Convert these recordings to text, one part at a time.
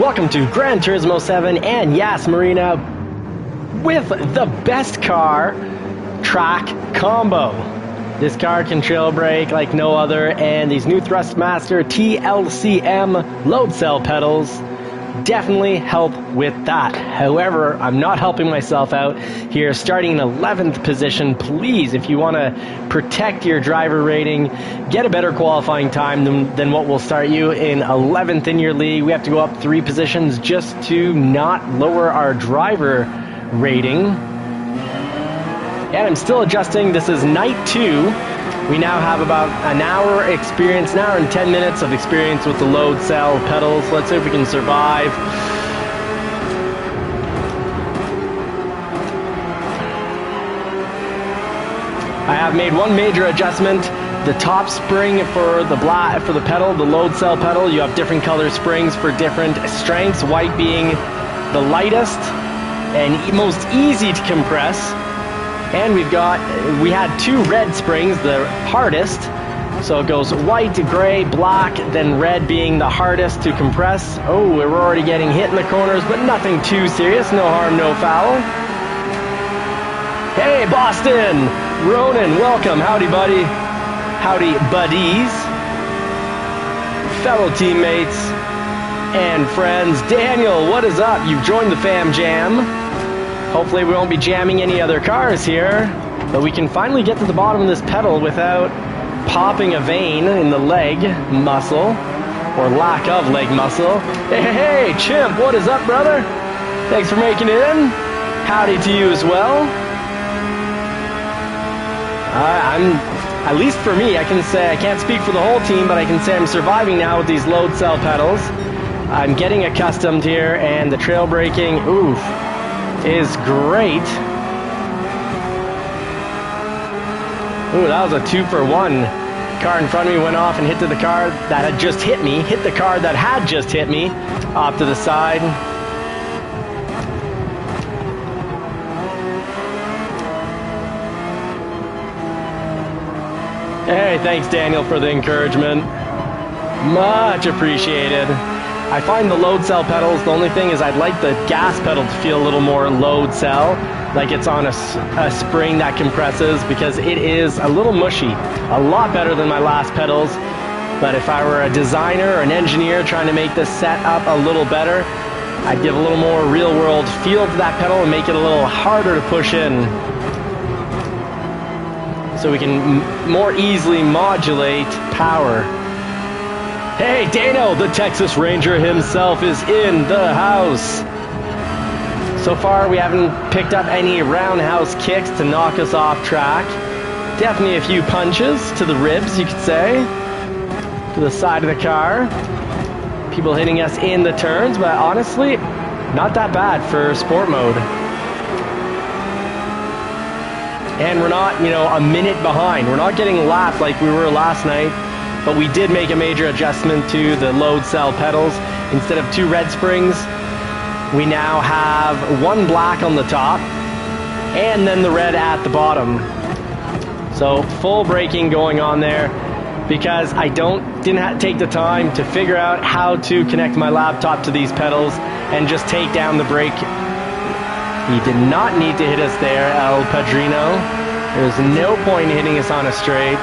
Welcome to Gran Turismo 7 and yes, Marina, with the best car track combo. This car can trail brake like no other, and these new Thrustmaster TLCM load cell pedals definitely help with that. However, I'm not helping myself out here, starting in 11th position. Please, if you want to protect your driver rating, get a better qualifying time than what will start you in 11th in your league. We have to go up 3 positions just to not lower our driver rating. And I'm still adjusting. This is night 2. We now have about an hour experience, an hour and 10 minutes of experience with the load cell pedals. Let's see if we can survive. I have made one major adjustment. The top spring for the pedal, the load cell pedal, you have different color springs for different strengths, white being the lightest and most easy to compress. And we had 2 red springs, the hardest. So it goes white, gray, black, then red being the hardest to compress. Oh, we're already getting hit in the corners, but nothing too serious. No harm, no foul. Hey, Boston! Ronan, welcome. Howdy, buddy. Howdy, buddies. Fellow teammates and friends. Daniel, what is up? You've joined the fam jam. Hopefully we won't be jamming any other cars here, but we can finally get to the bottom of this pedal without popping a vein in the leg muscle, or lack of leg muscle. Hey, Chimp, what is up, brother? Thanks for making it in. Howdy to you as well. At least for me, I can say, I can't speak for the whole team, but I can say I'm surviving now with these load cell pedals. I'm getting accustomed here, and the trail braking, oof, is great. Ooh, that was a 2-for-1. Car in front of me went off and hit the car that had just hit me. Hit the car that had just hit me off to the side. Hey, thanks Daniel for the encouragement. Much appreciated. I find the load cell pedals, the only thing is I'd like the gas pedal to feel a little more load cell, like it's on a spring that compresses, because it is a little mushy. A lot better than my last pedals, but if I were a designer or an engineer trying to make this set up a little better, I'd give a little more real world feel to that pedal and make it a little harder to push in, so we can more easily modulate power. Hey, Dano, the Texas Ranger himself is in the house. So far, we haven't picked up any roundhouse kicks to knock us off track. Definitely a few punches to the ribs, you could say, to the side of the car. People hitting us in the turns, but honestly, not that bad for sport mode. And we're not, a minute behind. We're not getting lapped like we were last night. But we did make a major adjustment to the load cell pedals. Instead of 2 red springs, we now have 1 black on the top and then the red at the bottom. So full braking going on there, because I didn't take the time to figure out how to connect my laptop to these pedals and just take down the brake. He did not need to hit us there, El Padrino. There's no point in hitting us on a straight.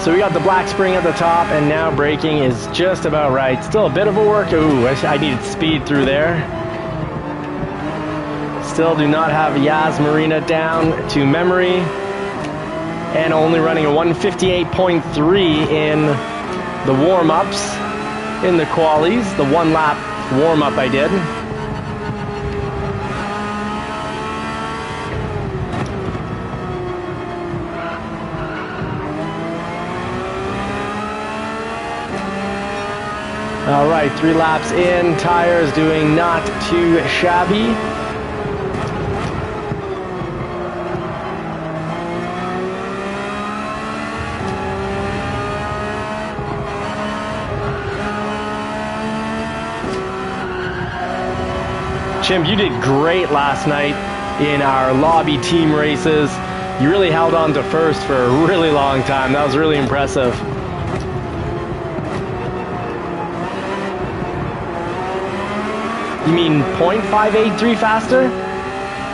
So we got the black spring at the top, and now braking is just about right. Still a bit of a work. Ooh, I needed speed through there. Still do not have Yas Marina down to memory. And only running a 158.3 in the warm-ups, in the qualies. The 1 lap warm-up I did. All right, 3 laps in, tires doing not too shabby. Chimp, you did great last night in our lobby team races. You really held on to first for a really long time. That was really impressive. You mean 0.583 faster?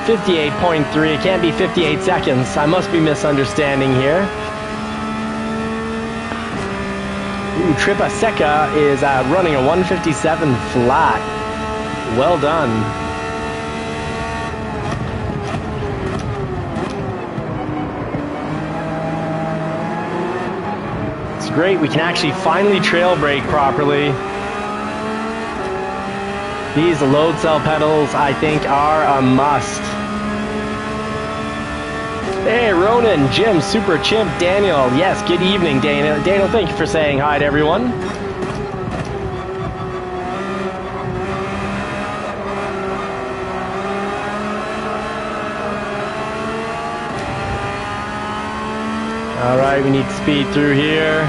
58.3. It can't be 58 seconds. I must be misunderstanding here. Ooh, Tripa Seca is running a 157 flat. Well done. It's great. We can actually finally trail brake properly. These load cell pedals, I think, are a must. Hey, Ronan, Jim, Super Chimp, Daniel. Yes, good evening, Daniel. Daniel, thank you for saying hi to everyone. All right, we need to speed through here.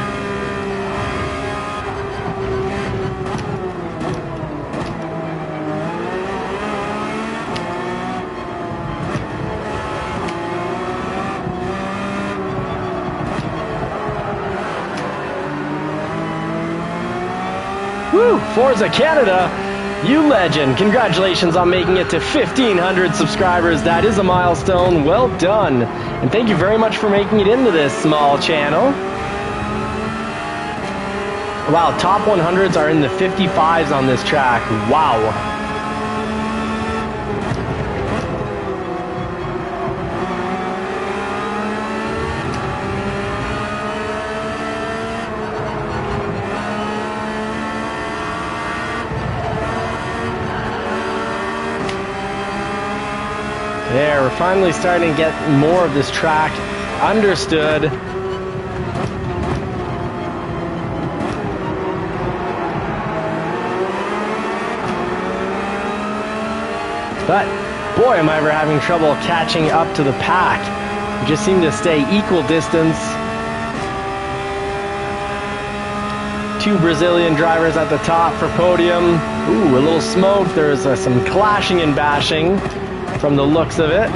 Woo! Forza Canada, you legend. Congratulations on making it to 1,500 subscribers. That is a milestone. Well done. And thank you very much for making it into this small channel. Wow, top 100s are in the 55s on this track. Wow. There, we're finally starting to get more of this track understood. But, boy, am I ever having trouble catching up to the pack. We just seem to stay equal distance. Two Brazilian drivers at the top for podium. Ooh, a little smoke. There's some clashing and bashing from the looks of it.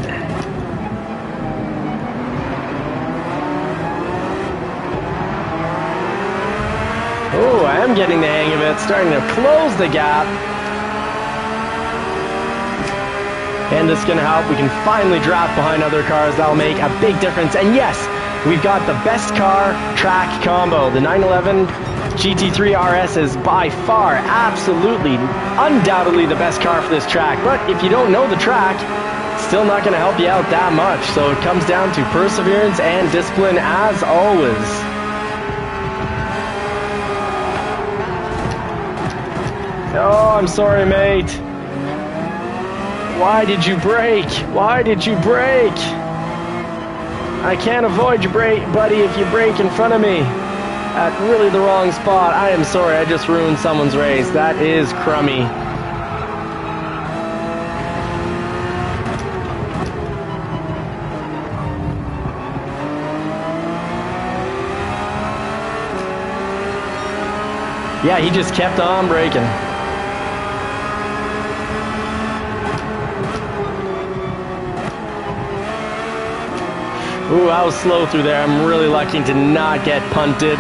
Oh, I am getting the hang of it. Starting to close the gap. And this is going to help. We can finally draft behind other cars. That'll make a big difference. And yes, we've got the best car track combo. The 911 GT3 RS is by far, absolutely, undoubtedly the best car for this track. But if you don't know the track, it's still not going to help you out that much. So it comes down to perseverance and discipline as always. Oh, I'm sorry, mate. Why did you brake? Why did you brake? I can't avoid you, buddy, if you brake in front of me at really the wrong spot. I am sorry, I just ruined someone's race. That is crummy. Yeah, he just kept on braking. Ooh, I was slow through there. I'm really lucky to not get punted.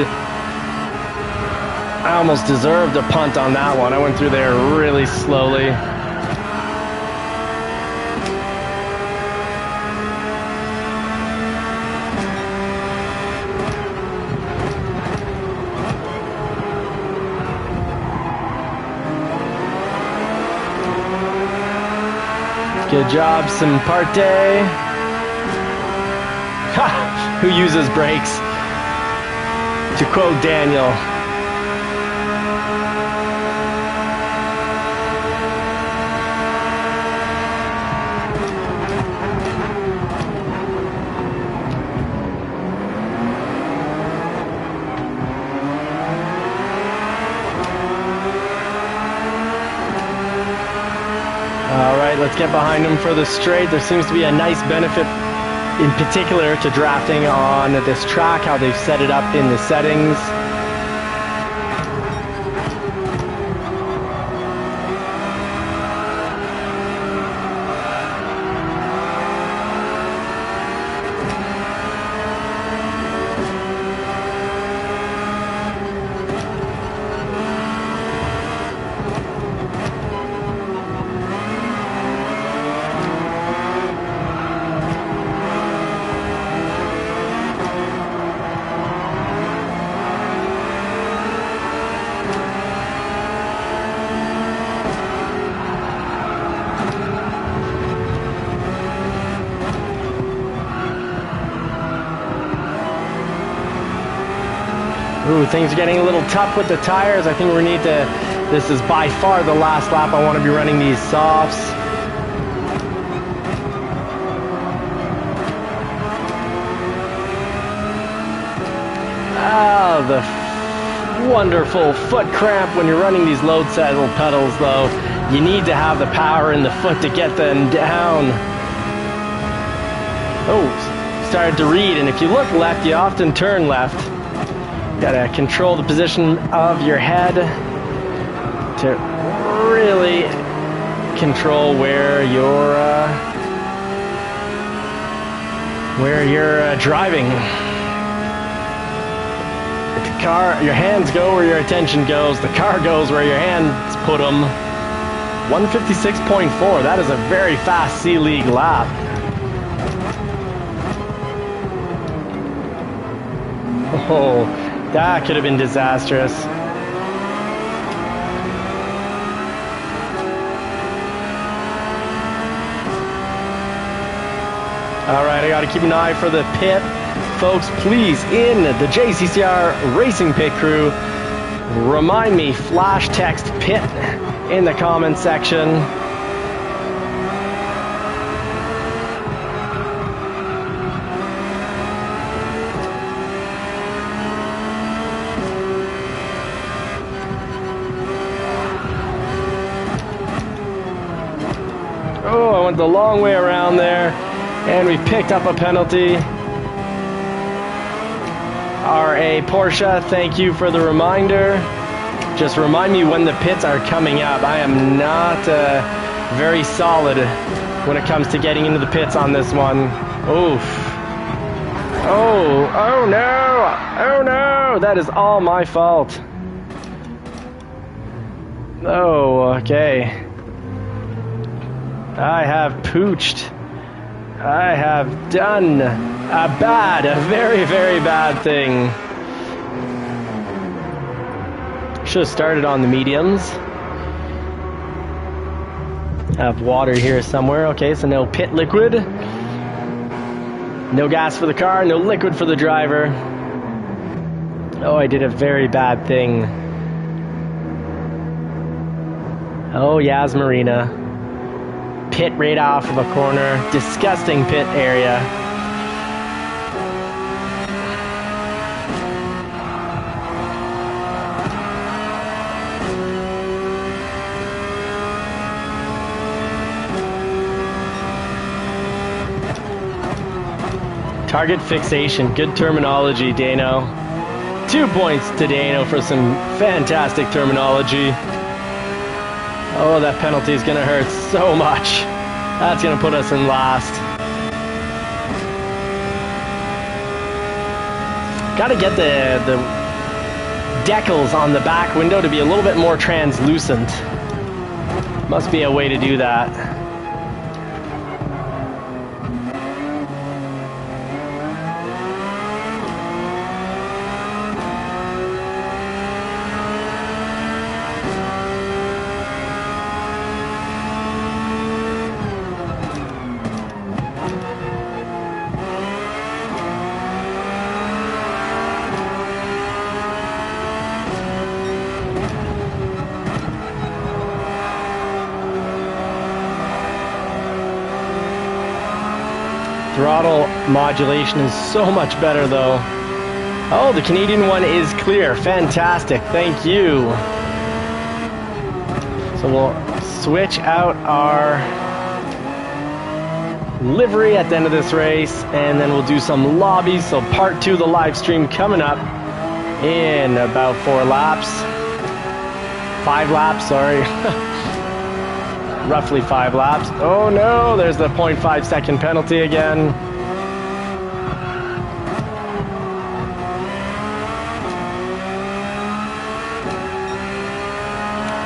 I almost deserved a punt on that one. I went through there really slowly. Good job, Simparte. Ha! Who uses brakes? To quote Daniel. All right, let's get behind him for the straight. There seems to be a nice benefit in particular to drafting on this track, how they've set it up in the settings. Ooh, things are getting a little tough with the tires. I think we need to, this is by far the last lap. I want to be running these softs. Ah, the wonderful foot cramp when you're running these load saddle pedals though. You need to have the power in the foot to get them down. Oh, started to read, and if you look left, you often turn left. Gotta control the position of your head to really control where you're driving. The car, your hands go where your attention goes. The car goes where your hands put them. 156.4. That is a very fast C-League lap. Oh, that could have been disastrous. All right, I got to keep an eye for the pit. Folks, please, in the JCCR Racing Pit Crew, remind me, flash text pit in the comments section. Oh, I went the long way around there, and we picked up a penalty. RA Porsche, thank you for the reminder. Just remind me when the pits are coming up. I am not very solid when it comes to getting into the pits on this one. Oof. Oh no! Oh no! That is all my fault. Oh, okay. I have pooched. I have done a very, very bad thing. Should have started on the mediums. Have water here somewhere. Okay, so no pit liquid. No gas for the car, no liquid for the driver. Oh, I did a very bad thing. Oh, yes, Marina. Pit right off of a corner. Disgusting pit area. Target fixation. Good terminology, Dano. 2 points to Dano for some fantastic terminology. Oh, that penalty is going to hurt so much. That's going to put us in last. Got to get the decals on the back window to be a little bit more translucent. Must be a way to do that. Throttle modulation is so much better though. Oh, the Canadian one is clear. Fantastic. Thank you. So we'll switch out our livery at the end of this race, and then we'll do some lobbies. So part 2 of the live stream coming up in about 4 laps. 5 laps, sorry. Roughly 5 laps. Oh no, there's the 0.5 second penalty again.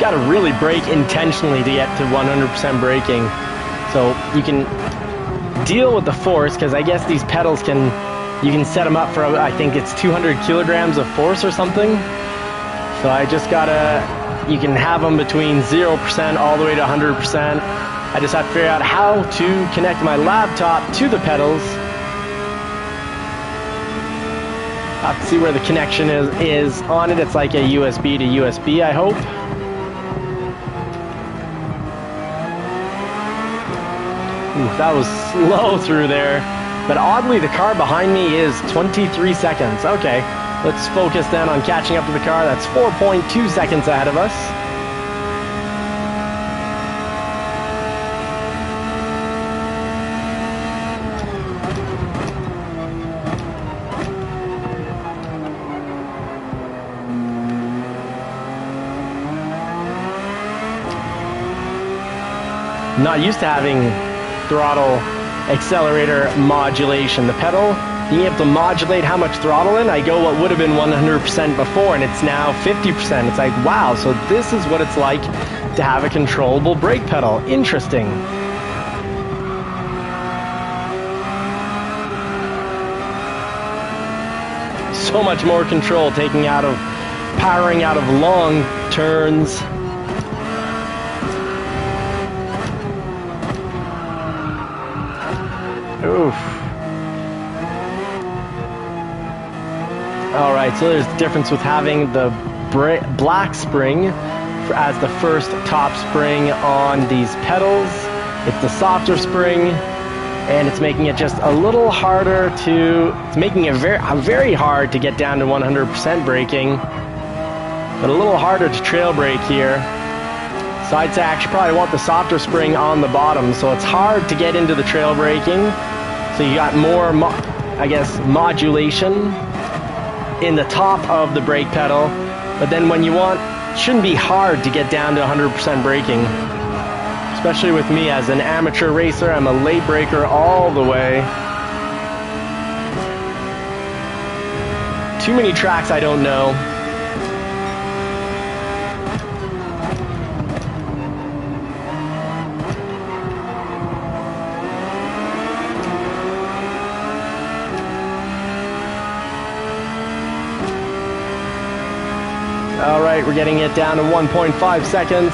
Got to really brake intentionally to get to 100% braking. So you can deal with the force, because I guess these pedals you can set them up for, I think it's 200 kilograms of force or something. So I just gotta, you can have them between 0% all the way to 100%. I just have to figure out how to connect my laptop to the pedals. Have to see where the connection is on it. It's like a USB to USB, I hope. Ooh, that was slow through there. But oddly, the car behind me is 23 seconds. Okay, let's focus then on catching up to the car. That's 4.2 seconds ahead of us. Not used to having throttle accelerator modulation. The pedal, being able to modulate how much throttle in, I go what would have been 100% before, and it's now 50%. It's like, wow, so this is what it's like to have a controllable brake pedal. Interesting. So much more control powering out of long turns. Oof. Alright, so there's the difference with having the black spring as the first top spring on these pedals. It's the softer spring, and it's making it just a little harder it's making it very hard to get down to 100% braking, but a little harder to trail brake here. So I'd say I actually probably want the softer spring on the bottom, so it's hard to get into the trail braking. So you got more, I guess, modulation in the top of the brake pedal, but then when you it shouldn't be hard to get down to 100% braking. Especially with me as an amateur racer, I'm a late braker all the way. Too many tracks I don't know. Alright, we're getting it down to 1.5 seconds.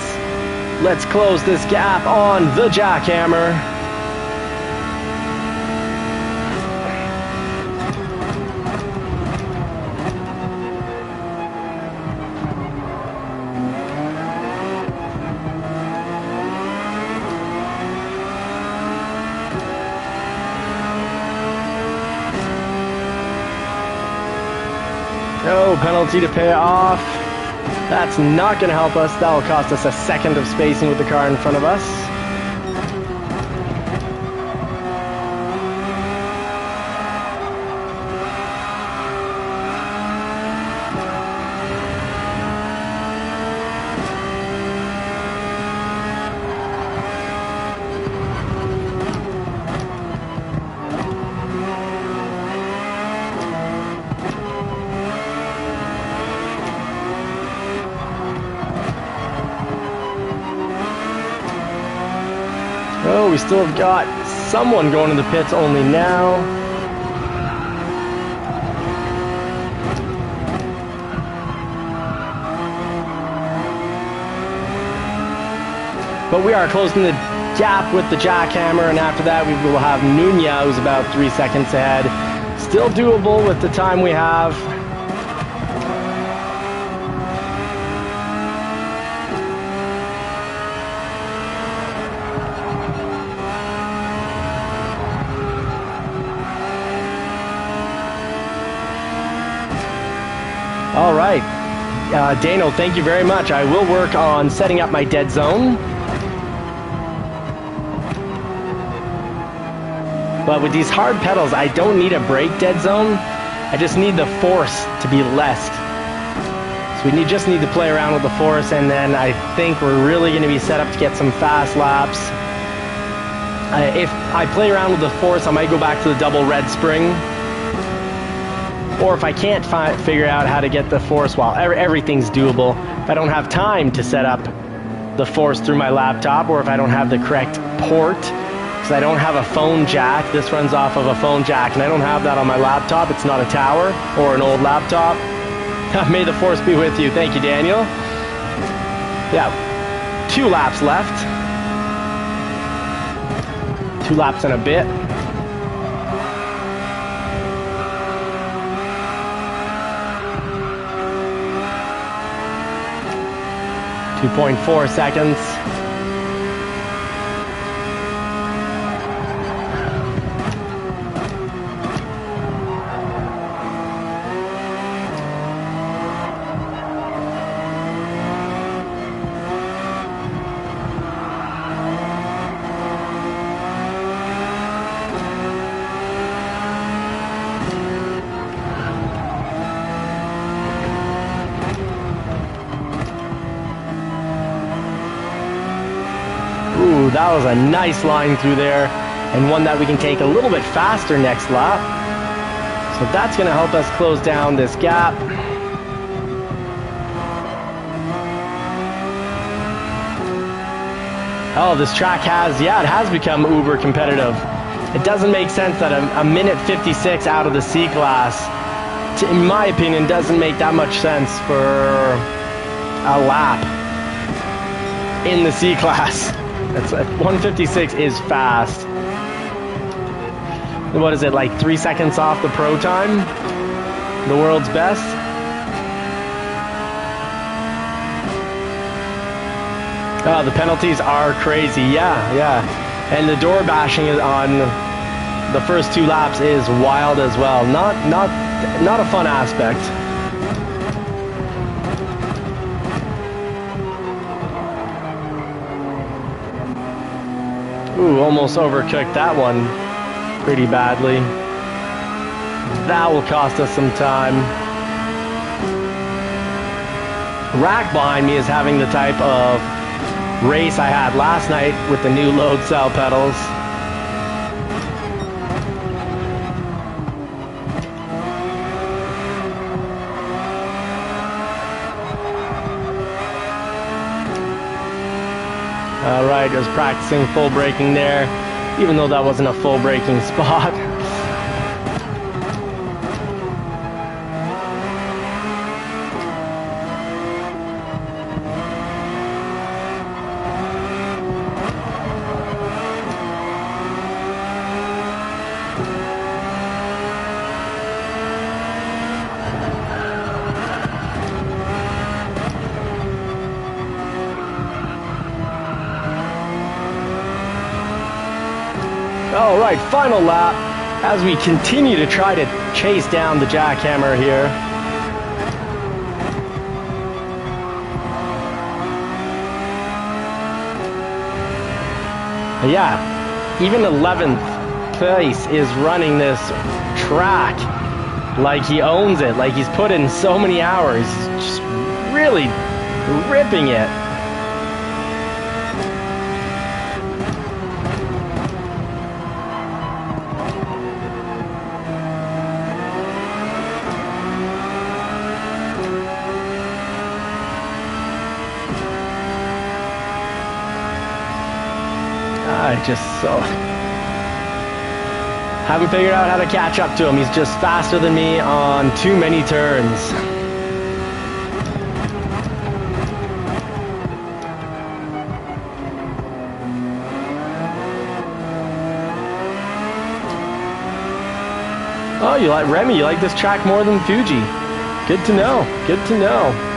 Let's close this gap on the jackhammer. No penalty to pay off. That's not going to help us. That will cost us a second of spacing with the car in front of us. Oh, we still have got someone going to the pits only now. But we are closing the gap with the jackhammer, and after that we will have Nunya, who's about 3 seconds ahead. Still doable with the time we have. All right, Dano, thank you very much. I will work on setting up my dead zone. But with these hard pedals, I don't need a brake dead zone. I just need the force to be less. So we just need to play around with the force, and then I think we're really going to be set up to get some fast laps. If I play around with the force, I might go back to the double red spring. Or if I can't figure out how to get the force, well, everything's doable. If I don't have time to set up the force through my laptop, or if I don't have the correct port, because I don't have a phone jack. This runs off of a phone jack, and I don't have that on my laptop. It's not a tower or an old laptop. May the force be with you. Thank you, Daniel. Yeah, 2 laps left. 2 laps and a bit. 2.4 seconds. Ooh, that was a nice line through there, and one that we can take a little bit faster next lap. So that's going to help us close down this gap. Oh, this track has, yeah, it has become uber competitive. It doesn't make sense that a minute 56 out of the C-Class, in my opinion, doesn't make that much sense for a lap in the C-Class. That's 156 is fast. What is it, like 3 seconds off the pro time? The world's best? Oh, the penalties are crazy. Yeah. And the door bashing on the first 2 laps is wild as well. Not a fun aspect. Ooh, almost overcooked that one pretty badly. That will cost us some time. Rack behind me is having the type of race I had last night with the new load cell pedals. Alright, I was practicing full braking there, even though that wasn't a full braking spot. All right, final lap as we continue to try to chase down the jackhammer here. Yeah, even 11th place is running this track like he owns it, like he's put in so many hours, just really ripping it. I just haven't figured out how to catch up to him. He's just faster than me on too many turns. Oh, you like Remy? You like this track more than Fuji? Good to know. Good to know.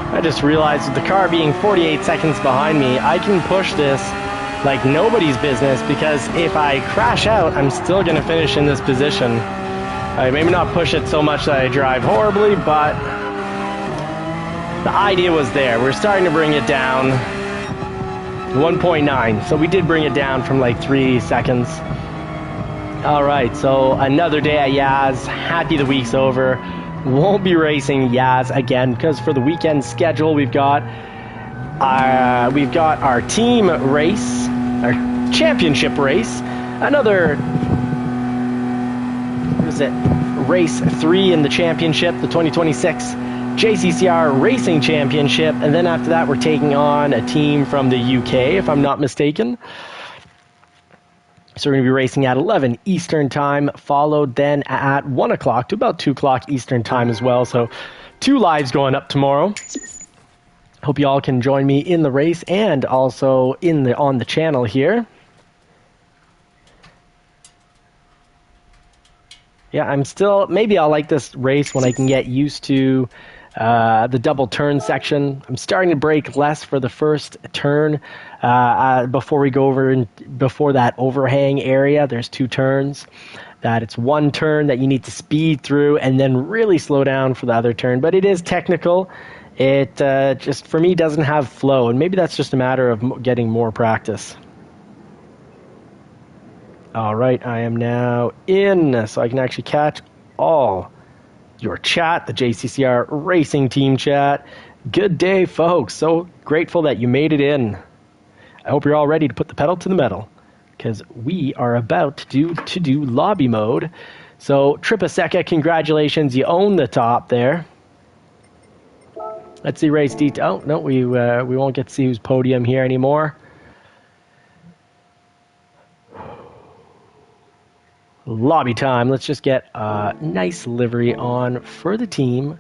I just realized with the car being 48 seconds behind me, I can push this like nobody's business, because if I crash out, I'm still going to finish in this position. I maybe not push it so much that I drive horribly, but the idea was there. We're starting to bring it down. 1.9, so we did bring it down from like 3 seconds. Alright, so another day at Yaz. Happy the week's over. Won't be racing Yaz again, because for the weekend schedule we've got our team race, our championship race, another, is it? Race 3 in the championship, the 2026 JCCR Racing Championship. And then after that, we're taking on a team from the UK, if I'm not mistaken. So we're going to be racing at 11 Eastern Time, followed then at 1 o'clock to about 2 o'clock Eastern Time as well. So 2 lives going up tomorrow. Hope you all can join me in the race and also on the channel here. Yeah, maybe I'll like this race when I can get used to the double turn section. I'm starting to brake less for the first turn before we go over before that overhang area. There's 2 turns. That it's 1 turn that you need to speed through and then really slow down for the other turn. But it is technical. It just, for me, doesn't have flow. And maybe that's just a matter of getting more practice. All right, I am now in, so I can actually catch all your chat, the JCCR Racing Team chat. Good day, folks. So grateful that you made it in. I hope you're all ready to put the pedal to the metal, because we are about to do lobby mode. So Tripaseca, congratulations, you own the top there. Let's see race detail. Oh no, we won't get to see who's podium here anymore. Lobby time. Let's just get a nice livery on for the team.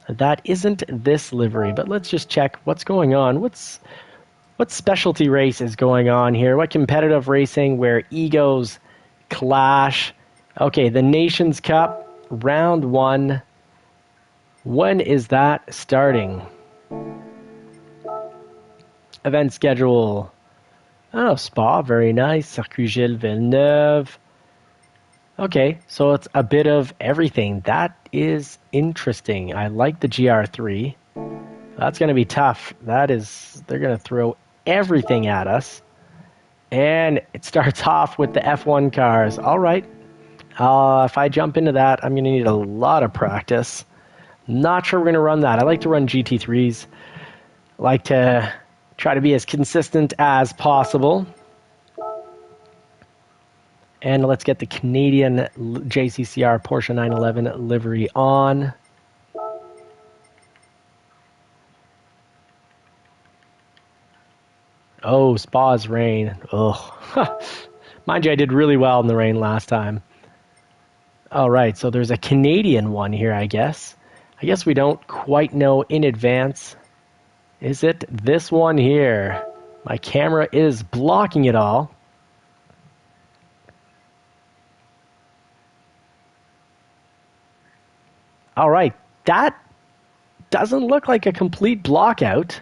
That isn't this livery, but let's just check what's going on. What specialty race is going on here? What competitive racing where egos clash? Okay, the Nations Cup, round 1. When is that starting? Event schedule. Oh, Spa, very nice. Circuit Gilles Villeneuve. Okay, so it's a bit of everything. That is interesting. I like the GR3. That's going to be tough. They're going to throw everything at us. And it starts off with the F1 cars. All right. If I jump into that, I'm going to need a lot of practice. Not sure we're going to run that. I like to run GT3s. I like to try to be as consistent as possible. And let's get the Canadian JCCR Porsche 911 livery on. Oh, Spa's rain. Ugh. Mind you, I did really well in the rain last time. All right, so there's a Canadian one here, I guess. I guess we don't quite know in advance. Is it this one here? My camera is blocking it all. All right, that doesn't look like a complete blockout.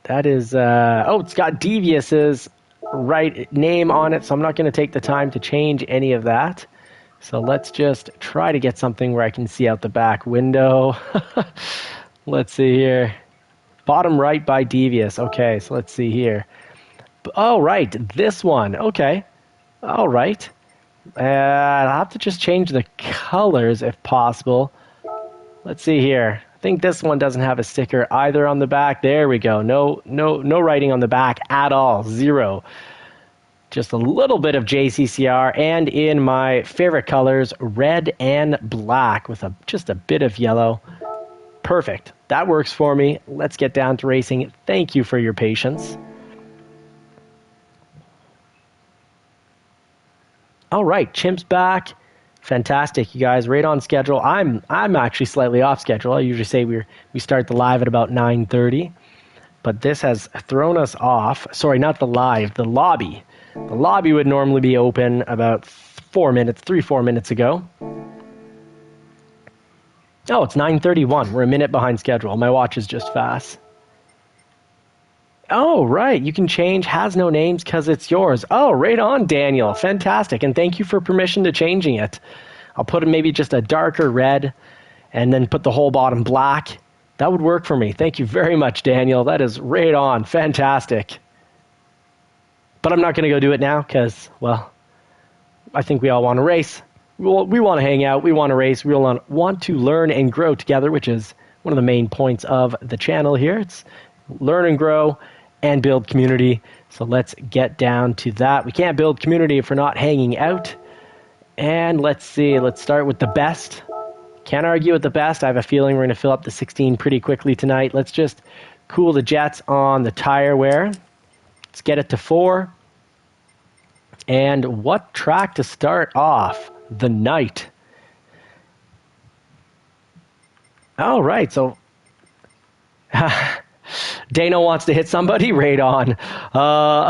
That is, it's got Devious's right name on it, so I'm not going to take the time to change any of that. So let's just try to get something where I can see out the back window. Let's see here. Bottom right by Devious. Okay, so let's see here. Oh, right, this one. Okay, all right. I'll have to just change the colors if possible. Let's see here. I think this one doesn't have a sticker either on the back. There we go. No writing on the back at all. 0. Just a little bit of JCCR, and in my favorite colors, red and black with just a bit of yellow. Perfect. That works for me. Let's get down to racing. Thank you for your patience. All right, Chimp's back. Fantastic, you guys. Right on schedule. I'm actually slightly off schedule. I usually say we start the live at about 9:30, but this has thrown us off. Sorry, not the live, the lobby. The lobby would normally be open about 4 minutes ago. Oh, it's 9:31. We're a minute behind schedule. My watch is just fast. Oh, right. You can change has no names because it's yours. Oh, right on, Daniel. Fantastic. And thank you for permission to changing it. I'll put maybe just a darker red and then put the whole bottom black. That would work for me. Thank you very much, Daniel. That is right on. Fantastic. But I'm not going to go do it now because, well, I think we all want to race. We want to hang out. We want to race. We want to learn and grow together, which is one of the main points of the channel here. It's learn and grow and build community. So let's get down to that. We can't build community if we're not hanging out. And let's see, let's start with the best. Can't argue with the best. I have a feeling we're going to fill up the 16 pretty quickly tonight. Let's just cool the jets on the tire wear. Let's get it to 4. And what track to start off? The night. Oh, right. So Dano wants to hit somebody. Right on.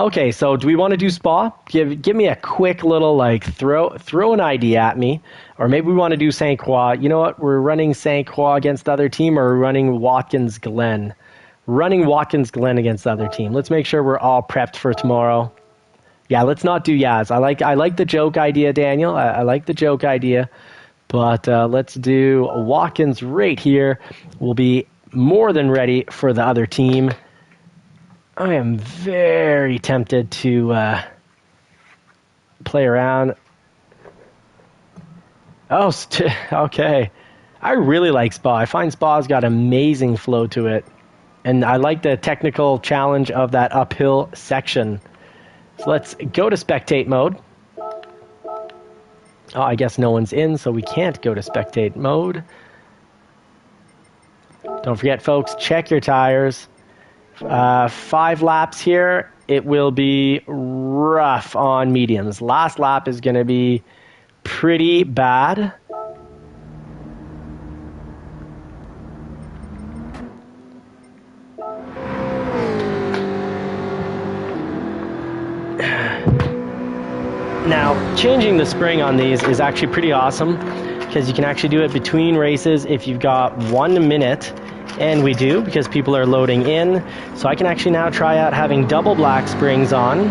Okay, so do we want to do Spa? Give me a quick little throw an idea at me, or maybe we want to do St. Croix. You know what? We're running St. Croix against the other team, or we're running Watkins Glen. Running Watkins Glen against the other team. Let's make sure we're all prepped for tomorrow. Yeah, let's not do Yaz. I like the joke idea, Daniel. I like the joke idea, but let's do Watkins right here. We'll be more than ready for the other team. I am very tempted to play around. Oh, okay. I really like Spa. I find Spa's got amazing flow to it. And I like the technical challenge of that uphill section. So let's go to spectate mode. Oh, I guess no one's in, so we can't go to spectate mode. Don't forget, folks, check your tires. 5 laps here. It will be rough on mediums. Last lap is going to be pretty bad. Now, changing the spring on these is actually pretty awesome because you can actually do it between races if you've got 1 minute, and we do because people are loading in. So I can actually now try out having double black springs on,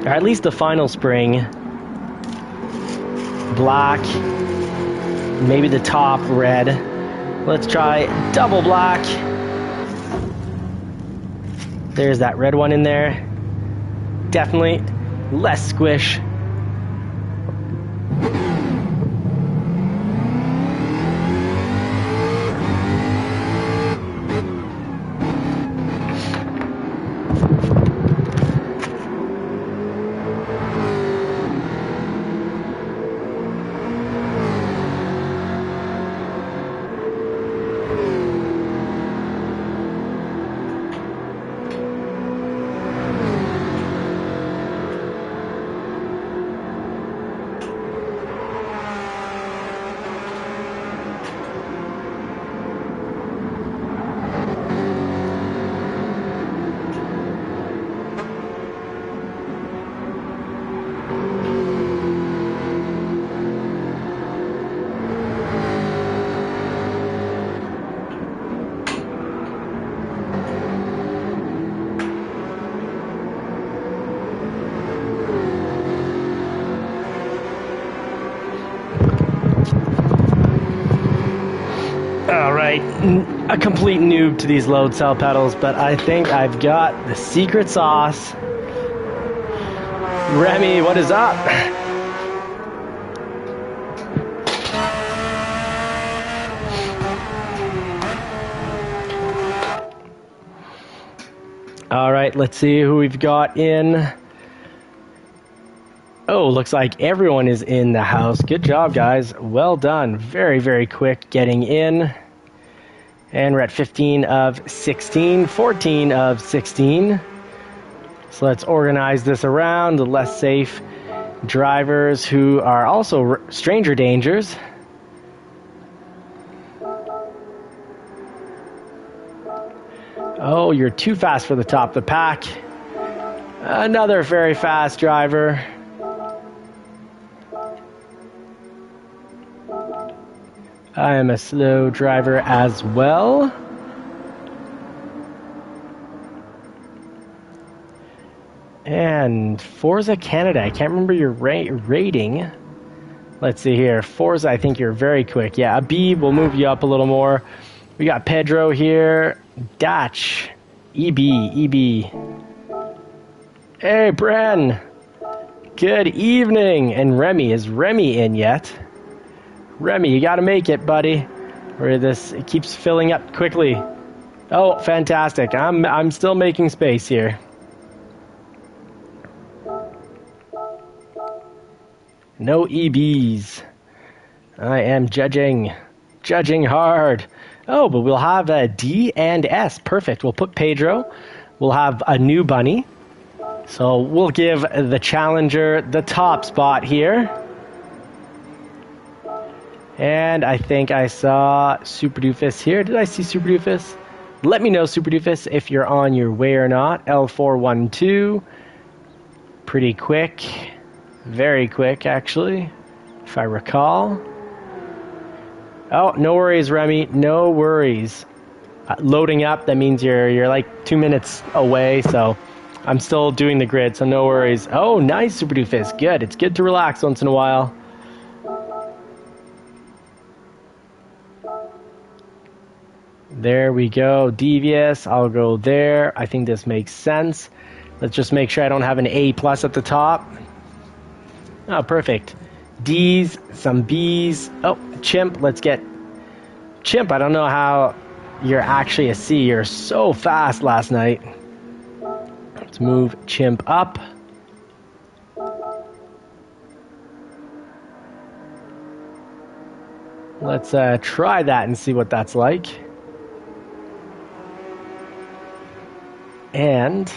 or at least the final spring black, maybe the top red. Let's try double black. There's that red one in there. Definitely less squish. A complete noob to these load cell pedals, but I think I've got the secret sauce. Remy, what is up? All right, let's see who we've got in. Oh, looks like everyone is in the house. Good job, guys. Well done. Very, very quick getting in. And we're at 15 of 16, 14 of 16. So let's organize this around the less safe drivers who are also stranger dangers. Oh, you're too fast for the top of the pack. Another very fast driver. I am a slow driver as well. And Forza Canada, I can't remember your rating. Let's see here. Forza, I think you're very quick. Yeah, Abib will move you up a little more. We got Pedro here. Dutch. EB. Hey, Bren. Good evening. And Remy. Is Remy in yet? Remy, you gotta make it, buddy. Or it keeps filling up quickly. Oh, fantastic. I'm still making space here. No EBs. I am judging hard. Oh, but we'll have a D and S. Perfect. We'll put Pedro. We'll have a new bunny. So we'll give the challenger the top spot here. And I think I saw Super Doofus here. Did I see Super Doofus? Let me know, Super Doofus, if you're on your way or not. L412. Pretty quick. Very quick, actually, if I recall. Oh, no worries, Remy. No worries. Loading up, that means you're like 2 minutes away, so I'm still doing the grid, so no worries. Oh, nice, Super Doofus. Good. It's good to relax once in a while. There we go. Devious. I'll go there. I think this makes sense. Let's just make sure I don't have an A+ at the top. Oh, perfect. D's, some B's. Oh, Chimp. Let's get Chimp. I don't know how you're actually a C. You're so fast last night. Let's move Chimp up. Let's try that and see what that's like. And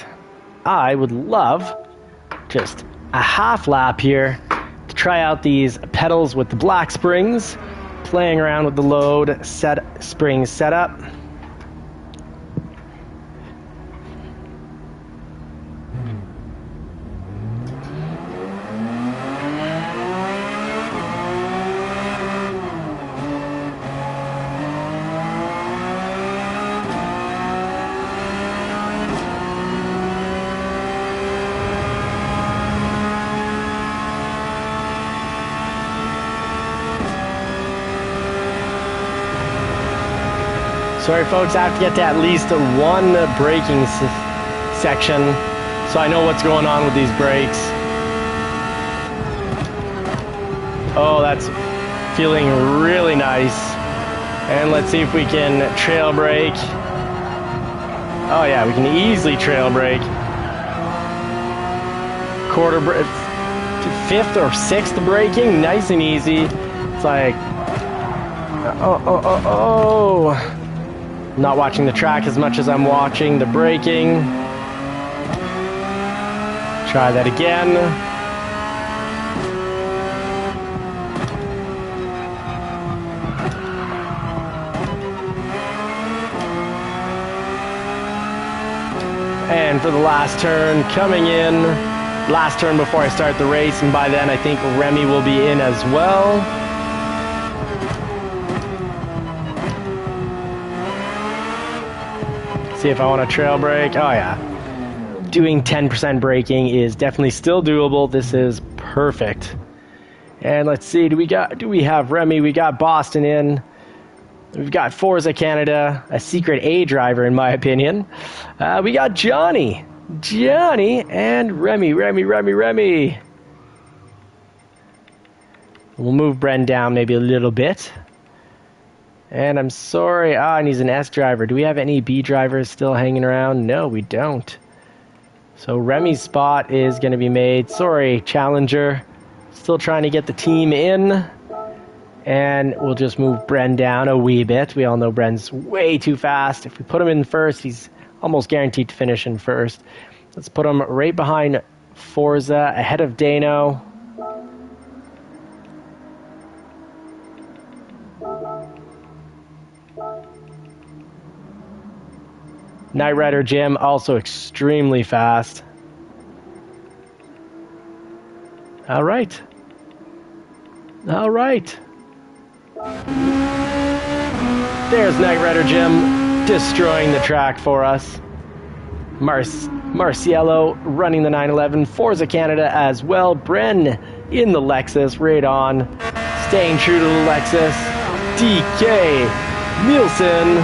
I would love just a half lap here to try out these pedals with the black springs, playing around with the load spring setup. Sorry folks, I have to get to at least one braking section so I know what's going on with these brakes. Oh, that's feeling really nice. And let's see if we can trail brake. Oh yeah, we can easily trail brake. Fifth or sixth braking, nice and easy. It's like, oh. Not watching the track as much as I'm watching the braking. Try that again. And for the last turn, coming in. Last turn before I start the race, and by then I think Remy will be in as well. See if I want to trail brake. Oh yeah. Doing 10% braking is definitely still doable. This is perfect. And let's see, do we have Remy? We got Boston in. We've got Forza Canada, a secret A driver in my opinion. We got Johnny and Remy. We'll move Bren down maybe a little bit. And I'm sorry, and he's an S driver. Do we have any B drivers still hanging around? No, we don't. So Remy's spot is going to be made. Sorry, Challenger. Still trying to get the team in. And we'll just move Bren down a wee bit. We all know Bren's way too fast. If we put him in first, he's almost guaranteed to finish in first. Let's put him right behind Forza, ahead of Dano. Knight Rider Jim, also extremely fast. All right. There's Knight Rider Jim destroying the track for us. Marciello running the 911. Forza Canada as well. Bren in the Lexus, right on. Staying true to the Lexus. DK Nielsen.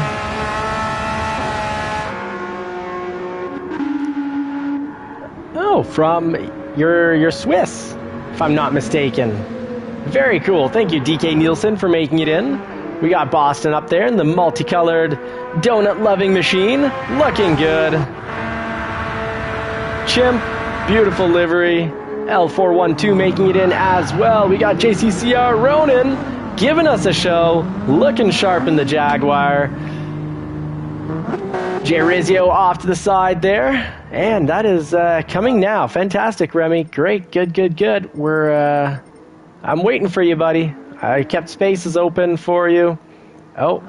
Oh, from your Swiss, if I'm not mistaken. Very cool. Thank you, DK Nielsen, for making it in. We got Boston up there in the multicolored donut-loving machine. Looking good. Chimp, beautiful livery. L412 making it in as well. We got JCCR Ronin giving us a show. Looking sharp in the Jaguar. Jay Rizio off to the side there. And that is coming now. Fantastic, Remy. Great, good. I'm waiting for you, buddy. I kept spaces open for you. Oh.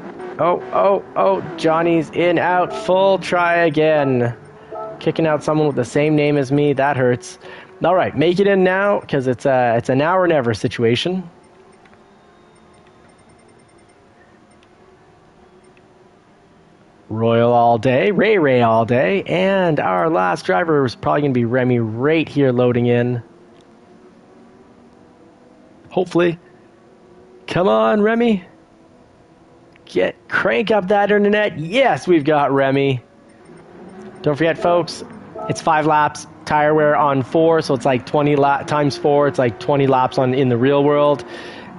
Johnny's in, out, full, try again. Kicking out someone with the same name as me, that hurts. All right, make it in now, because it's a now or never situation. Royal all day, Ray all day, and our last driver is probably going to be Remy right here loading in. Hopefully. Come on, Remy. Crank up that internet. Yes, we've got Remy. Don't forget, folks, it's 5 laps, tire wear on 4, so it's like 20 times 4, it's like 20 laps in the real world.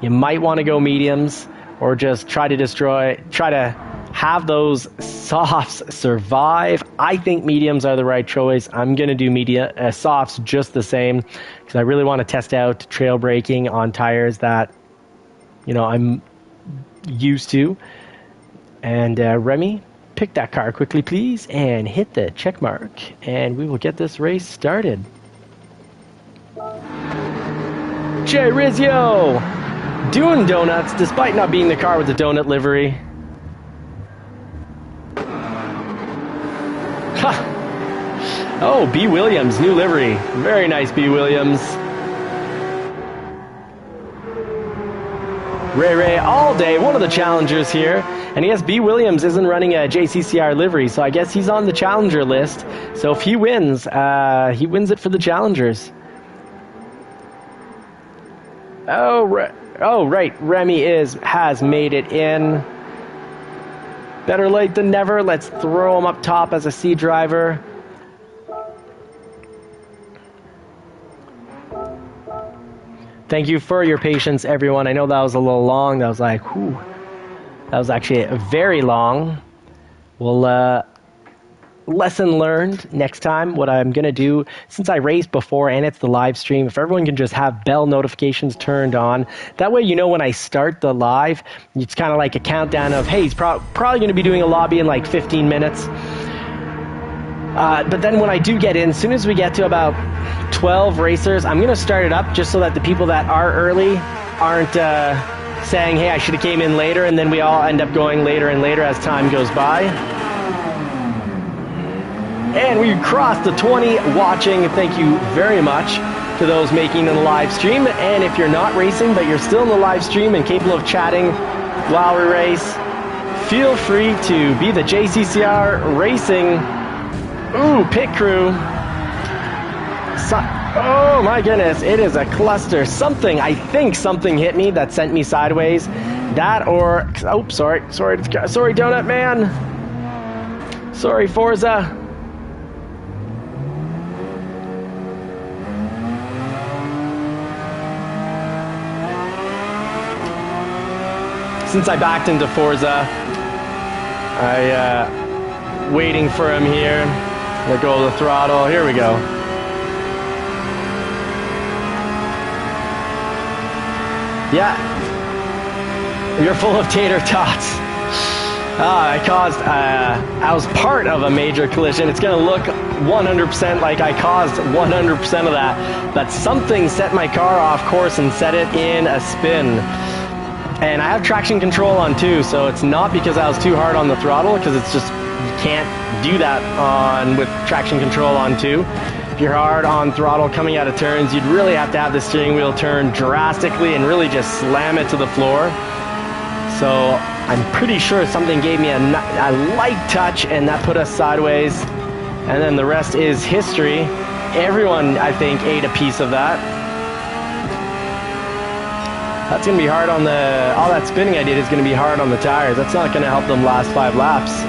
You might want to go mediums, or just try to have those softs survive. I think mediums are the right choice. I'm going to do softs just the same, because I really want to test out trail braking on tires that, I'm used to. And Remy, pick that car quickly, please, and hit the check mark, and we will get this race started. Jay Rizio doing donuts despite not being the car with the donut livery. Ha! Oh, B. Williams, new livery. Very nice, B. Williams. Ray all day, one of the challengers here. And yes, B. Williams isn't running a JCCR livery, so I guess he's on the challenger list. So if he wins it for the challengers. Oh, right, Remy has made it in. Better late than never. Let's throw him up top as a C driver. Thank you for your patience, everyone. I know that was a little long. That was like, whew. That was actually very long. Well, lesson learned. Next time, what I'm going to do, since I raced before and it's the live stream, if everyone can just have bell notifications turned on, that way when I start the live, it's kind of like a countdown of, hey, he's probably going to be doing a lobby in like 15 minutes. But then when I do get in, as soon as we get to about 12 racers, I'm going to start it up just so that the people that are early aren't saying, hey, I should have came in later, and then we all end up going later and later as time goes by. And we crossed the 20 watching. Thank you very much to those making the live stream. And if you're not racing, but you're still in the live stream and capable of chatting while we race, feel free to be the JCCR Racing pit crew. Oh my goodness, it is a cluster. I think something hit me that sent me sideways. That or, oh, sorry, Donut Man. Sorry, Forza. Since I backed into Forza, waiting for him here. Let go of the throttle. Here we go. Yeah. You're full of tater tots. I was part of a major collision. It's going to look 100% like I caused 100% of that. But something set my car off course and set it in a spin. And I have traction control on too, so it's not because I was too hard on the throttle, because it's just, you can't do that with traction control on too. If you're hard on throttle coming out of turns, you'd really have to have the steering wheel turn drastically and really just slam it to the floor. So I'm pretty sure something gave me a light touch, and that put us sideways. And then the rest is history. Everyone, I think, ate a piece of that. That's going to be hard on all that spinning I did is going to be hard on the tires. That's not going to help them last 5 laps.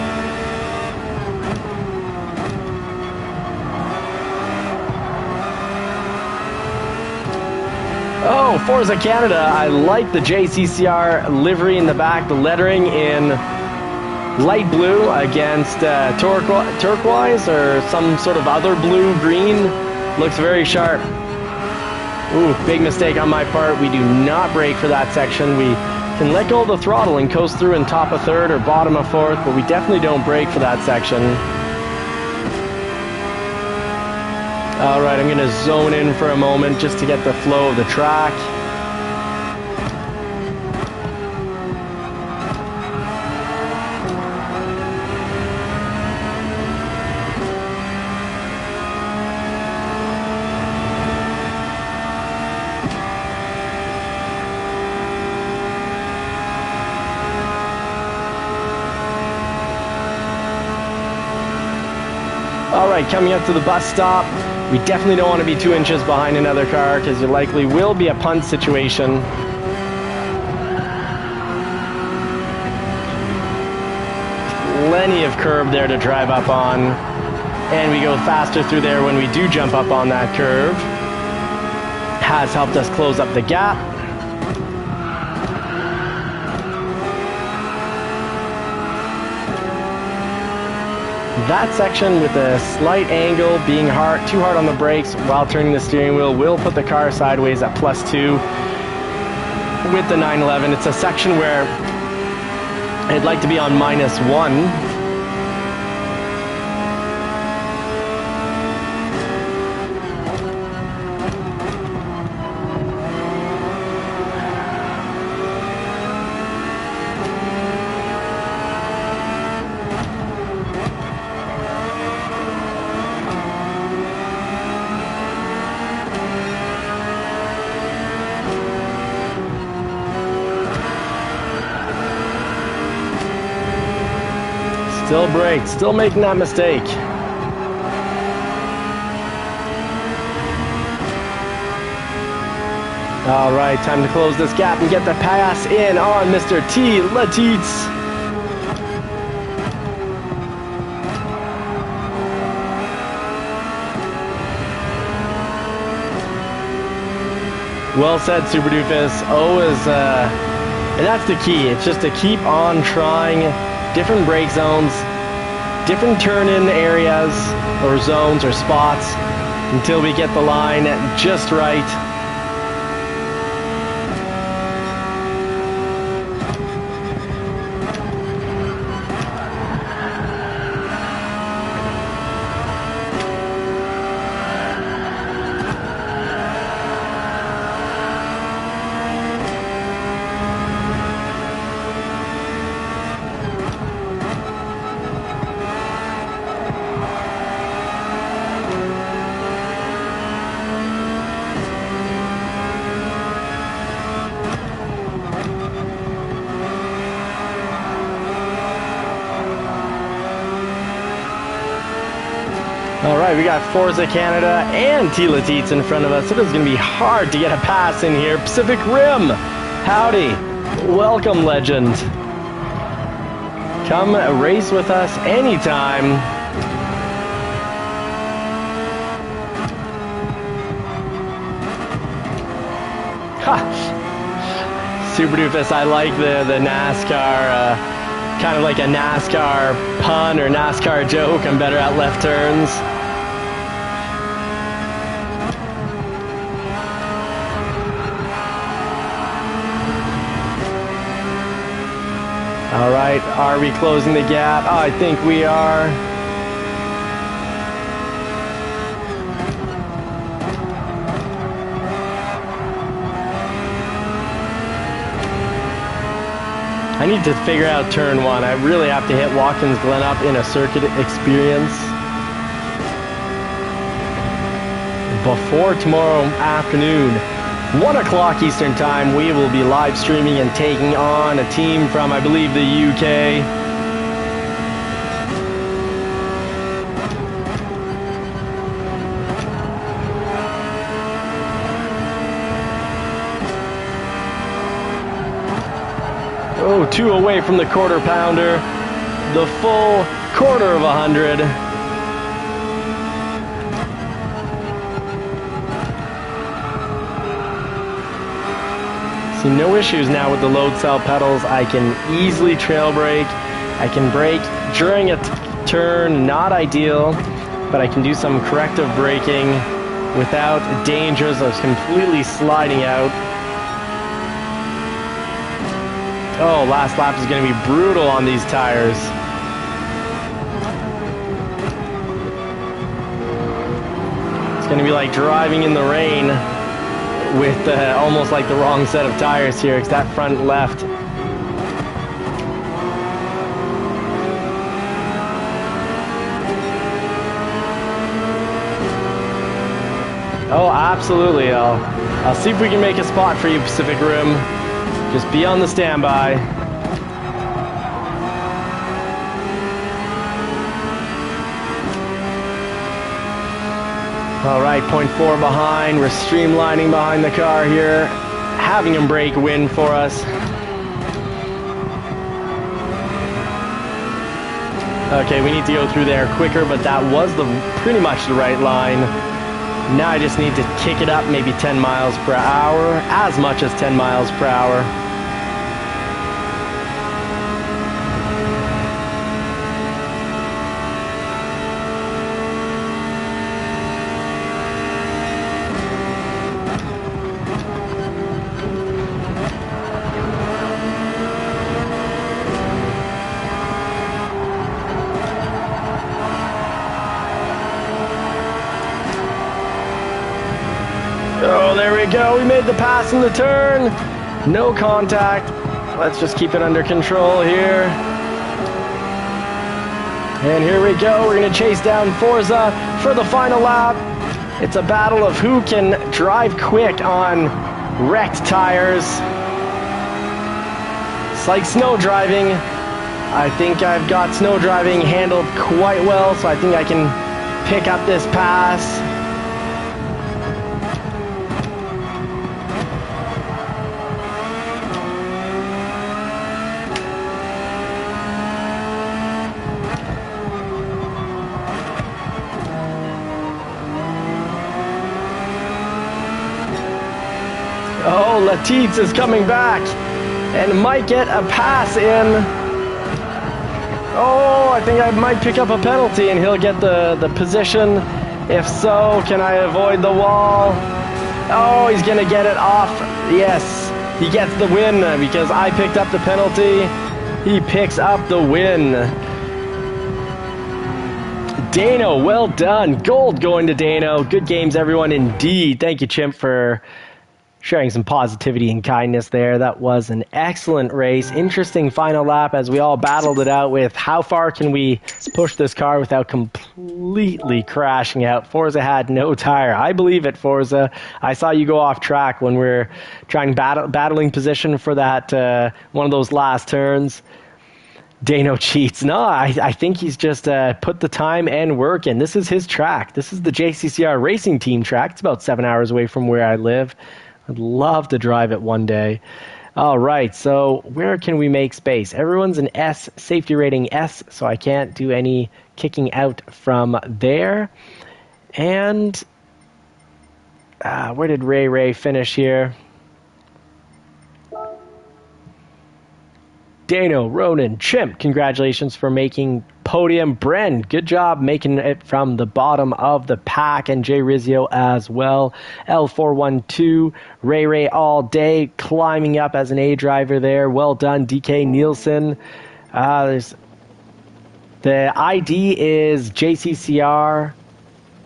Oh, Forza Canada. I like the JCCR livery in the back, the lettering in light blue against turquoise or some sort of other blue-green. Looks very sharp. Ooh, big mistake on my part. We do not brake for that section. We can let go of the throttle and coast through in top of third or bottom of fourth, but we definitely don't brake for that section. All right, I'm going to zone in for a moment just to get the flow of the track. All right, coming up to the bus stop. We definitely don't want to be 2 inches behind another car because it likely will be a punt situation. Plenty of curb there to drive up on. And we go faster through there when we do jump up on that curve. Has helped us close up the gap. That section with a slight angle, being too hard on the brakes while turning the steering wheel, will put the car sideways at +2 with the 911. It's a section where I'd like to be on -1. Still braked, still making that mistake. All right, time to close this gap and get the pass in on Mr. T. Latiz. Well said, Super Doofus. Always, and that's the key. It's just to keep on trying different brake zones, different turn-in areas or zones or spots until we get the line just right. All right, we got Forza Canada and Tila Teats in front of us. It is going to be hard to get a pass in here. Pacific Rim, howdy. Welcome, legend. Come race with us anytime. Ha! Super Doofus, I like the NASCAR, kind of like a NASCAR pun or NASCAR joke. I'm better at left turns. All right, are we closing the gap? Oh, I think we are. I need to figure out turn 1. I really have to hit Watkins Glen up in a circuit experience before tomorrow afternoon. 1 o'clock Eastern Time, we will be live streaming and taking on a team from, I believe, the UK. Oh, 2 away from the quarter pounder. The full quarter of 100. See, no issues now with the load cell pedals. I can easily trail brake. I can brake during a turn, not ideal, but I can do some corrective braking without dangers of completely sliding out. Oh, last lap is going to be brutal on these tires. It's going to be like driving in the rain with almost like the wrong set of tires here, because that front left. Oh, absolutely. I'll see if we can make a spot for you, Pacific Rim. Just be on the standby. All right, 0.4 behind. We're streamlining behind the car here. Having him brake win for us. Okay, we need to go through there quicker, but that was pretty much the right line. Now I just need to kick it up maybe 10 miles per hour, as much as 10 miles per hour. Oh, there we go. We made the pass in the turn. No contact. Let's just keep it under control here. And here we go. We're going to chase down Forza for the final lap. It's a battle of who can drive quick on wrecked tires. It's like snow driving. I think I've got snow driving handled quite well, so I think I can pick up this pass. Oh, Latiz is coming back and might get a pass in. Oh, I think I might pick up a penalty and he'll get the position. If so, can I avoid the wall? Oh, he's going to get it off. Yes, he gets the win because I picked up the penalty. He picks up the win. Dano, well done. Gold going to Dano. Good games, everyone, indeed. Thank you, Chimp, for sharing some positivity and kindness there. That was an excellent race. Interesting final lap as we all battled it out with how far can we push this car without completely crashing out. Forza had no tire. I believe it, Forza. I saw you go off track when we were trying battling position for that one of those last turns. Dano cheats. No, I think he's just put the time and work in. This is his track. This is the JCCR Racing Team track. It's about 7 hours away from where I live. I'd love to drive it one day. All right, so where can we make space? Everyone's an S, safety rating S, so I can't do any kicking out from there. And where did Ray finish here? Dano, Ronan, Chimp, congratulations for making podium. Bren, good job making it from the bottom of the pack, and Jay Rizzio as well. L412, Ray all day, climbing up as an A driver there. Well done, DK Nielsen. The ID is JCCR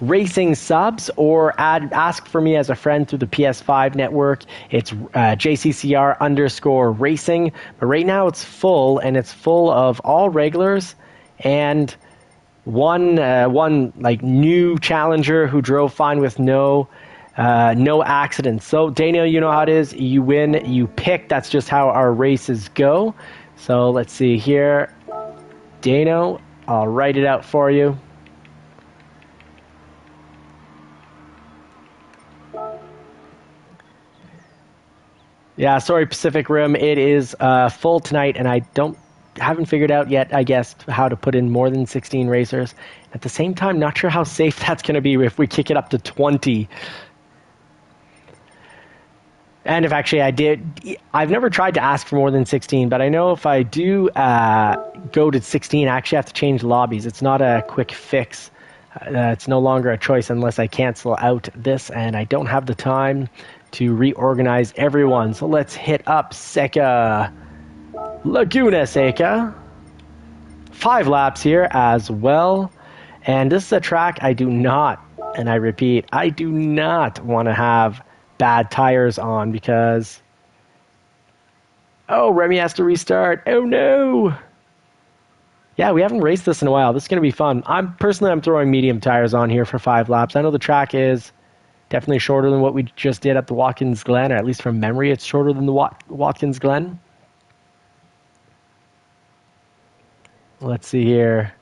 Racing Subs, or ask for me as a friend through the PS5 network. It's JCCR_racing. But right now it's full, and it's full of all regulars and one like new challenger who drove fine with no accidents. So Daniel, you know how it is. You win, you pick. That's just how our races go. So let's see here. Dano, I'll write it out for you. Yeah, sorry, Pacific Rim. It is full tonight, and I haven't figured out yet, I guess, how to put in more than 16 racers. At the same time, not sure how safe that's going to be if we kick it up to 20. And if actually I've never tried to ask for more than 16, but I know if I do go to 16, I actually have to change lobbies. It's not a quick fix. It's no longer a choice unless I cancel out this, and I don't have the time to reorganize everyone. So let's hit up Seca. Laguna Seca. 5 laps here as well. And this is a track I do not, and I repeat, I do not want to have bad tires on because... Oh, Remy has to restart. Oh no! Yeah, we haven't raced this in a while. This is going to be fun. I'm throwing medium tires on here for 5 laps. I know the track is definitely shorter than what we just did at the Watkins Glen, or at least from memory, it's shorter than the Watkins Glen. Let's see here.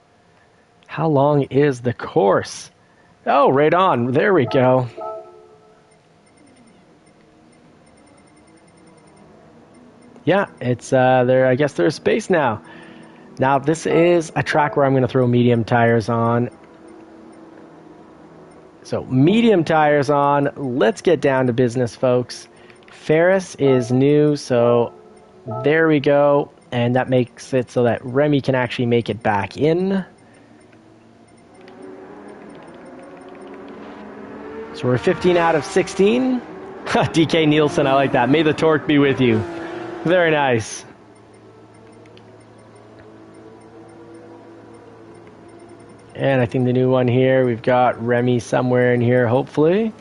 How long is the course? Oh, right on. There we go. Yeah, it's there. I guess there's space now. Now, this is a track where I'm going to throw medium tires on. So, medium tires on. Let's get down to business, folks. Ferris is new, so there we go. And that makes it so that Remy can actually make it back in. So we're 15 out of 16. DK Nielsen, I like that. May the torque be with you. Very nice. And I think the new one here, we've got Remy somewhere in here, hopefully.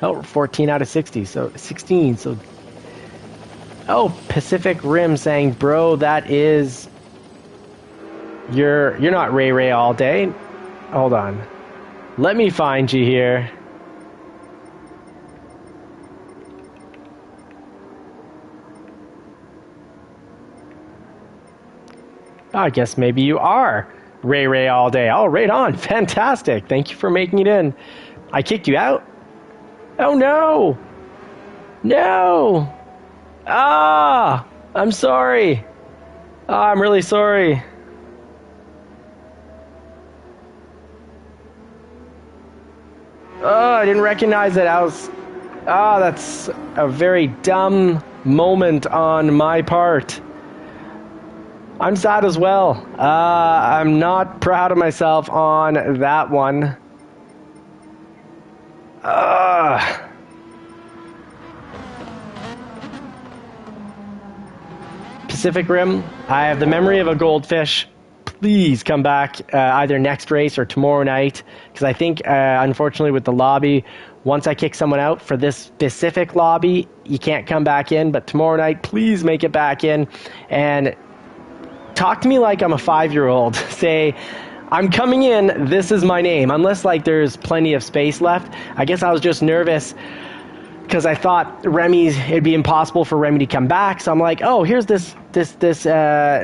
Oh, 14 out of 60, so 16. So, oh, Pacific Rim saying, bro, that is... You're not Ray Ray all day. Hold on. Let me find you here. I guess maybe you are Ray Ray all day. Oh, right on. Fantastic. Thank you for making it in. I kicked you out? Oh, no. No. Ah, I'm sorry. I'm really sorry. Oh, I didn't recognize it. That's a very dumb moment on my part. I'm sad as well. I'm not proud of myself on that one. Pacific Rim, I have the memory of a goldfish. Please come back either next race or tomorrow night, because I think, unfortunately, with the lobby, once I kick someone out for this specific lobby, you can't come back in. But tomorrow night, please make it back in and talk to me like I'm a 5-year-old. Say, I'm coming in, this is my name. Unless like there's plenty of space left. I guess I was just nervous because I thought it'd be impossible for Remy to come back. So I'm like, oh, here's this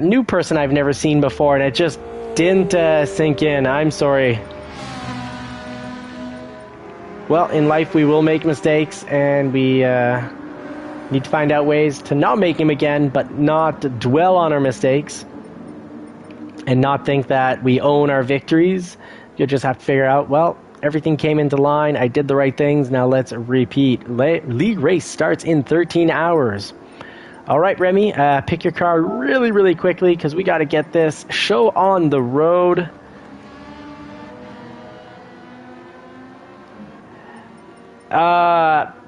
new person I've never seen before, and it just didn't sink in. I'm sorry. Well, in life we will make mistakes, and we need to find out ways to not make them again, but not dwell on our mistakes. And not think that we own our victories. You'll just have to figure out, well, everything came into line. I did the right things. Now let's repeat. League race starts in 13 hours. All right, Remy, pick your car really, really quickly because we got to get this show on the road.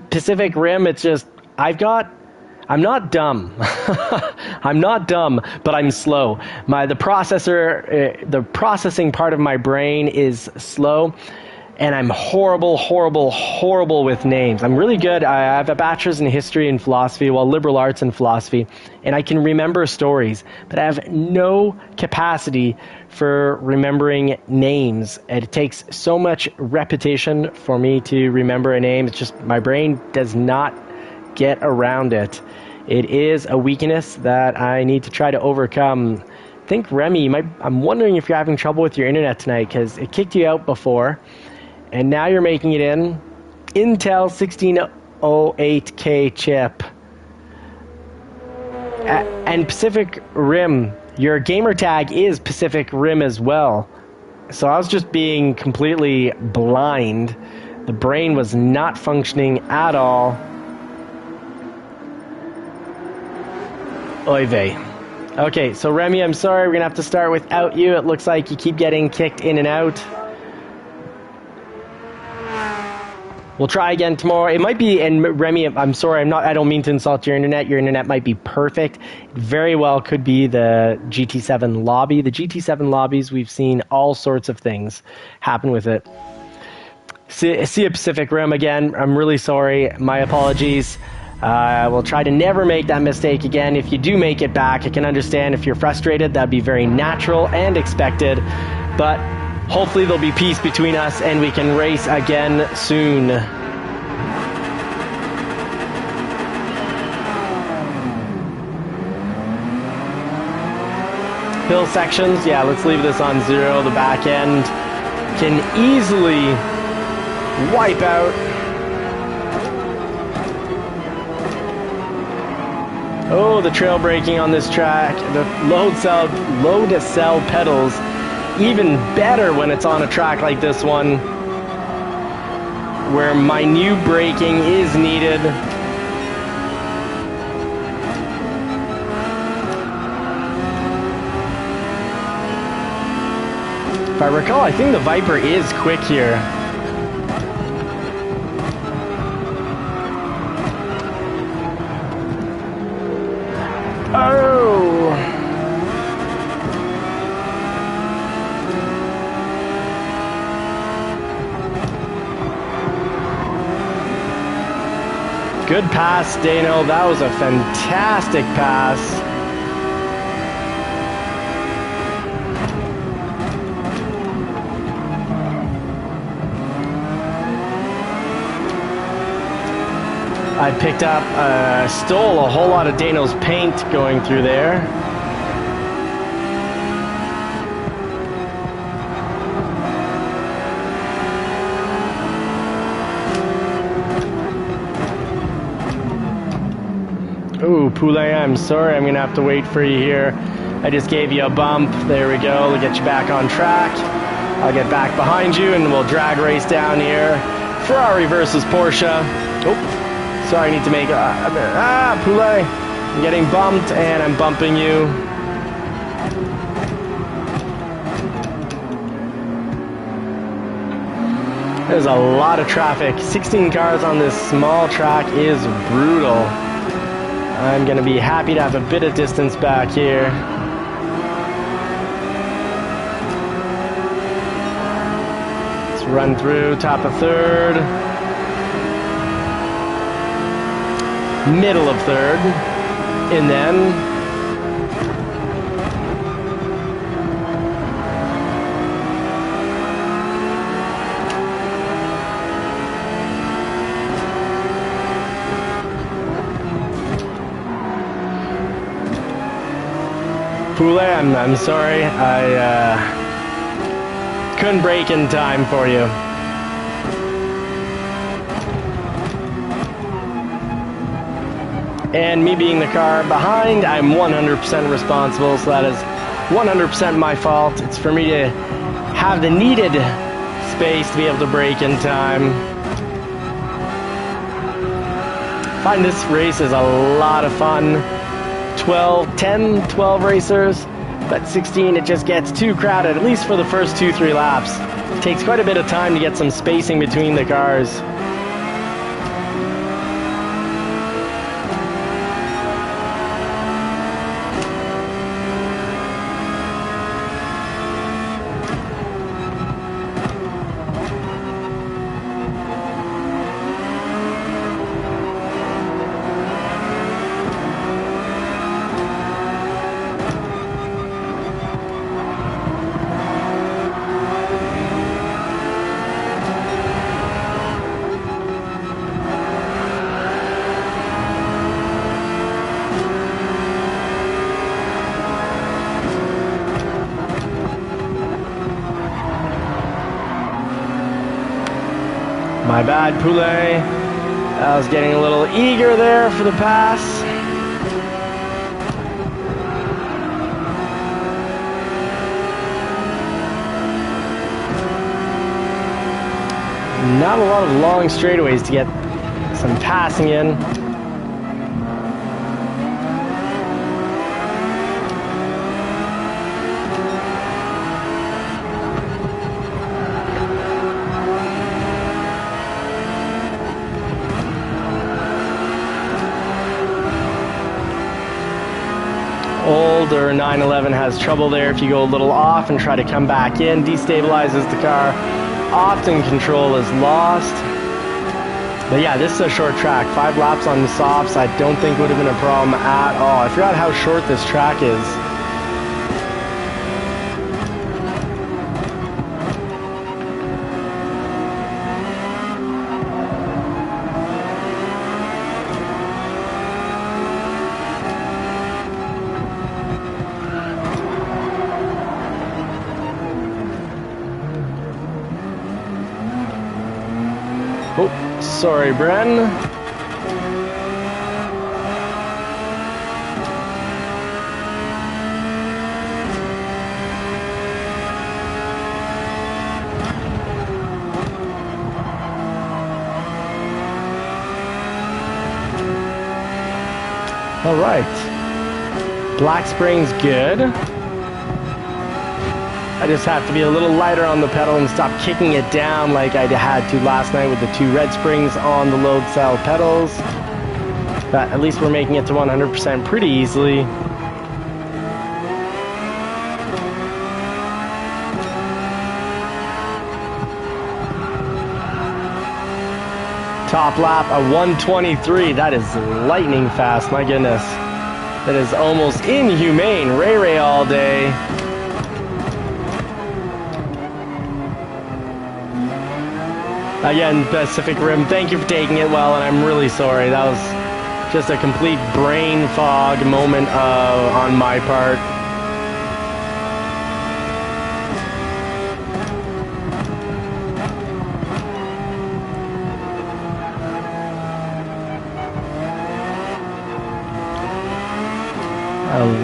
Pacific Rim, it's just, I'm not dumb. I'm not dumb, but I'm slow. The processing part of my brain is slow, and I'm horrible with names. I'm really good. I have a bachelor's in history and philosophy, liberal arts and philosophy, and I can remember stories, but I have no capacity for remembering names. And it takes so much repetition for me to remember a name. It's just my brain does not get around it. It is a weakness that I need to try to overcome. I think, Remy, I'm wondering if you're having trouble with your internet tonight because it kicked you out before, and now you're making it in. Intel 1608K chip. And Pacific Rim, your gamer tag is Pacific Rim as well. So I was just being completely blind. The brain was not functioning at all. Oy vey. Okay, so Remy, I'm sorry, we're going to have to start without you. It looks like you keep getting kicked in and out. We'll try again tomorrow. It might be, and Remy, I'm sorry, I don't mean to insult your internet. Your internet might be perfect. It very well could be the GT7 lobby. The GT7 lobbies, we've seen all sorts of things happen with it. See a Pacific Rim again. I'm really sorry. My apologies. We'll try to never make that mistake again. If you do make it back, I can understand if you're frustrated. That'd be very natural and expected. But hopefully there'll be peace between us and we can race again soon. Hill sections, yeah, let's leave this on 0. The back end can easily wipe out. Oh, the trail braking on this track. The low to cell pedals, even better when it's on a track like this one, where minute braking is needed. If I recall, I think the Viper is quick here. Oh! Good pass, Dano. That was a fantastic pass. I picked up, stole a whole lot of Dano's paint going through there. Ooh, Poulet, I'm sorry, I'm gonna have to wait for you here. I just gave you a bump. There we go, we'll get you back on track. I'll get back behind you and we'll drag race down here. Ferrari versus Porsche. Oh. Sorry, I need to make Poulet. I'm getting bumped and I'm bumping you. There's a lot of traffic. 16 cars on this small track is brutal. I'm gonna be happy to have a bit of distance back here. Let's run through top of third. Middle of third, and then Poulet, I'm sorry, I couldn't brake in time for you. And me being the car behind, I'm 100% responsible, so that is 100% my fault. It's for me to have the needed space to be able to brake in time. I find this race is a lot of fun. 10, 12 racers, but 16, it just gets too crowded, at least for the first 2-3 laps. It takes quite a bit of time to get some spacing between the cars. My bad, Poulet. I was getting a little eager there for the pass. Not a lot of long straightaways to get some passing in. older 911 has trouble there. If you go a little off and try to come back in, destabilizes the car. Often control is lost. But yeah, this is a short track. 5 laps on the softs I don't think would have been a problem at all. I forgot how short this track is. Oh, sorry, Bren. All right. Black Spring's good. I just have to be a little lighter on the pedal and stop kicking it down like I had to last night with the 2 red springs on the load cell pedals. But at least we're making it to 100% pretty easily. Top lap, a 1:23. That is lightning fast, my goodness. That is almost inhumane. Ray all day. Again, Pacific Rim, thank you for taking it well, and I'm really sorry. That was just a complete brain fog moment on my part.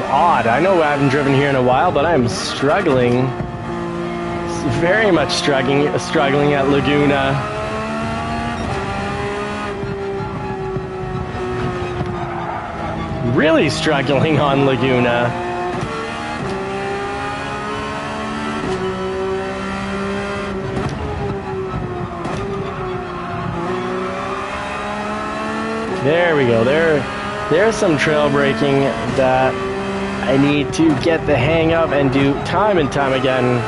Odd. I know I haven't driven here in a while, but I'm struggling. Very much struggling at Laguna. Really struggling on Laguna. There we go. There's some trail braking that I need to get the hang of and do time and time again.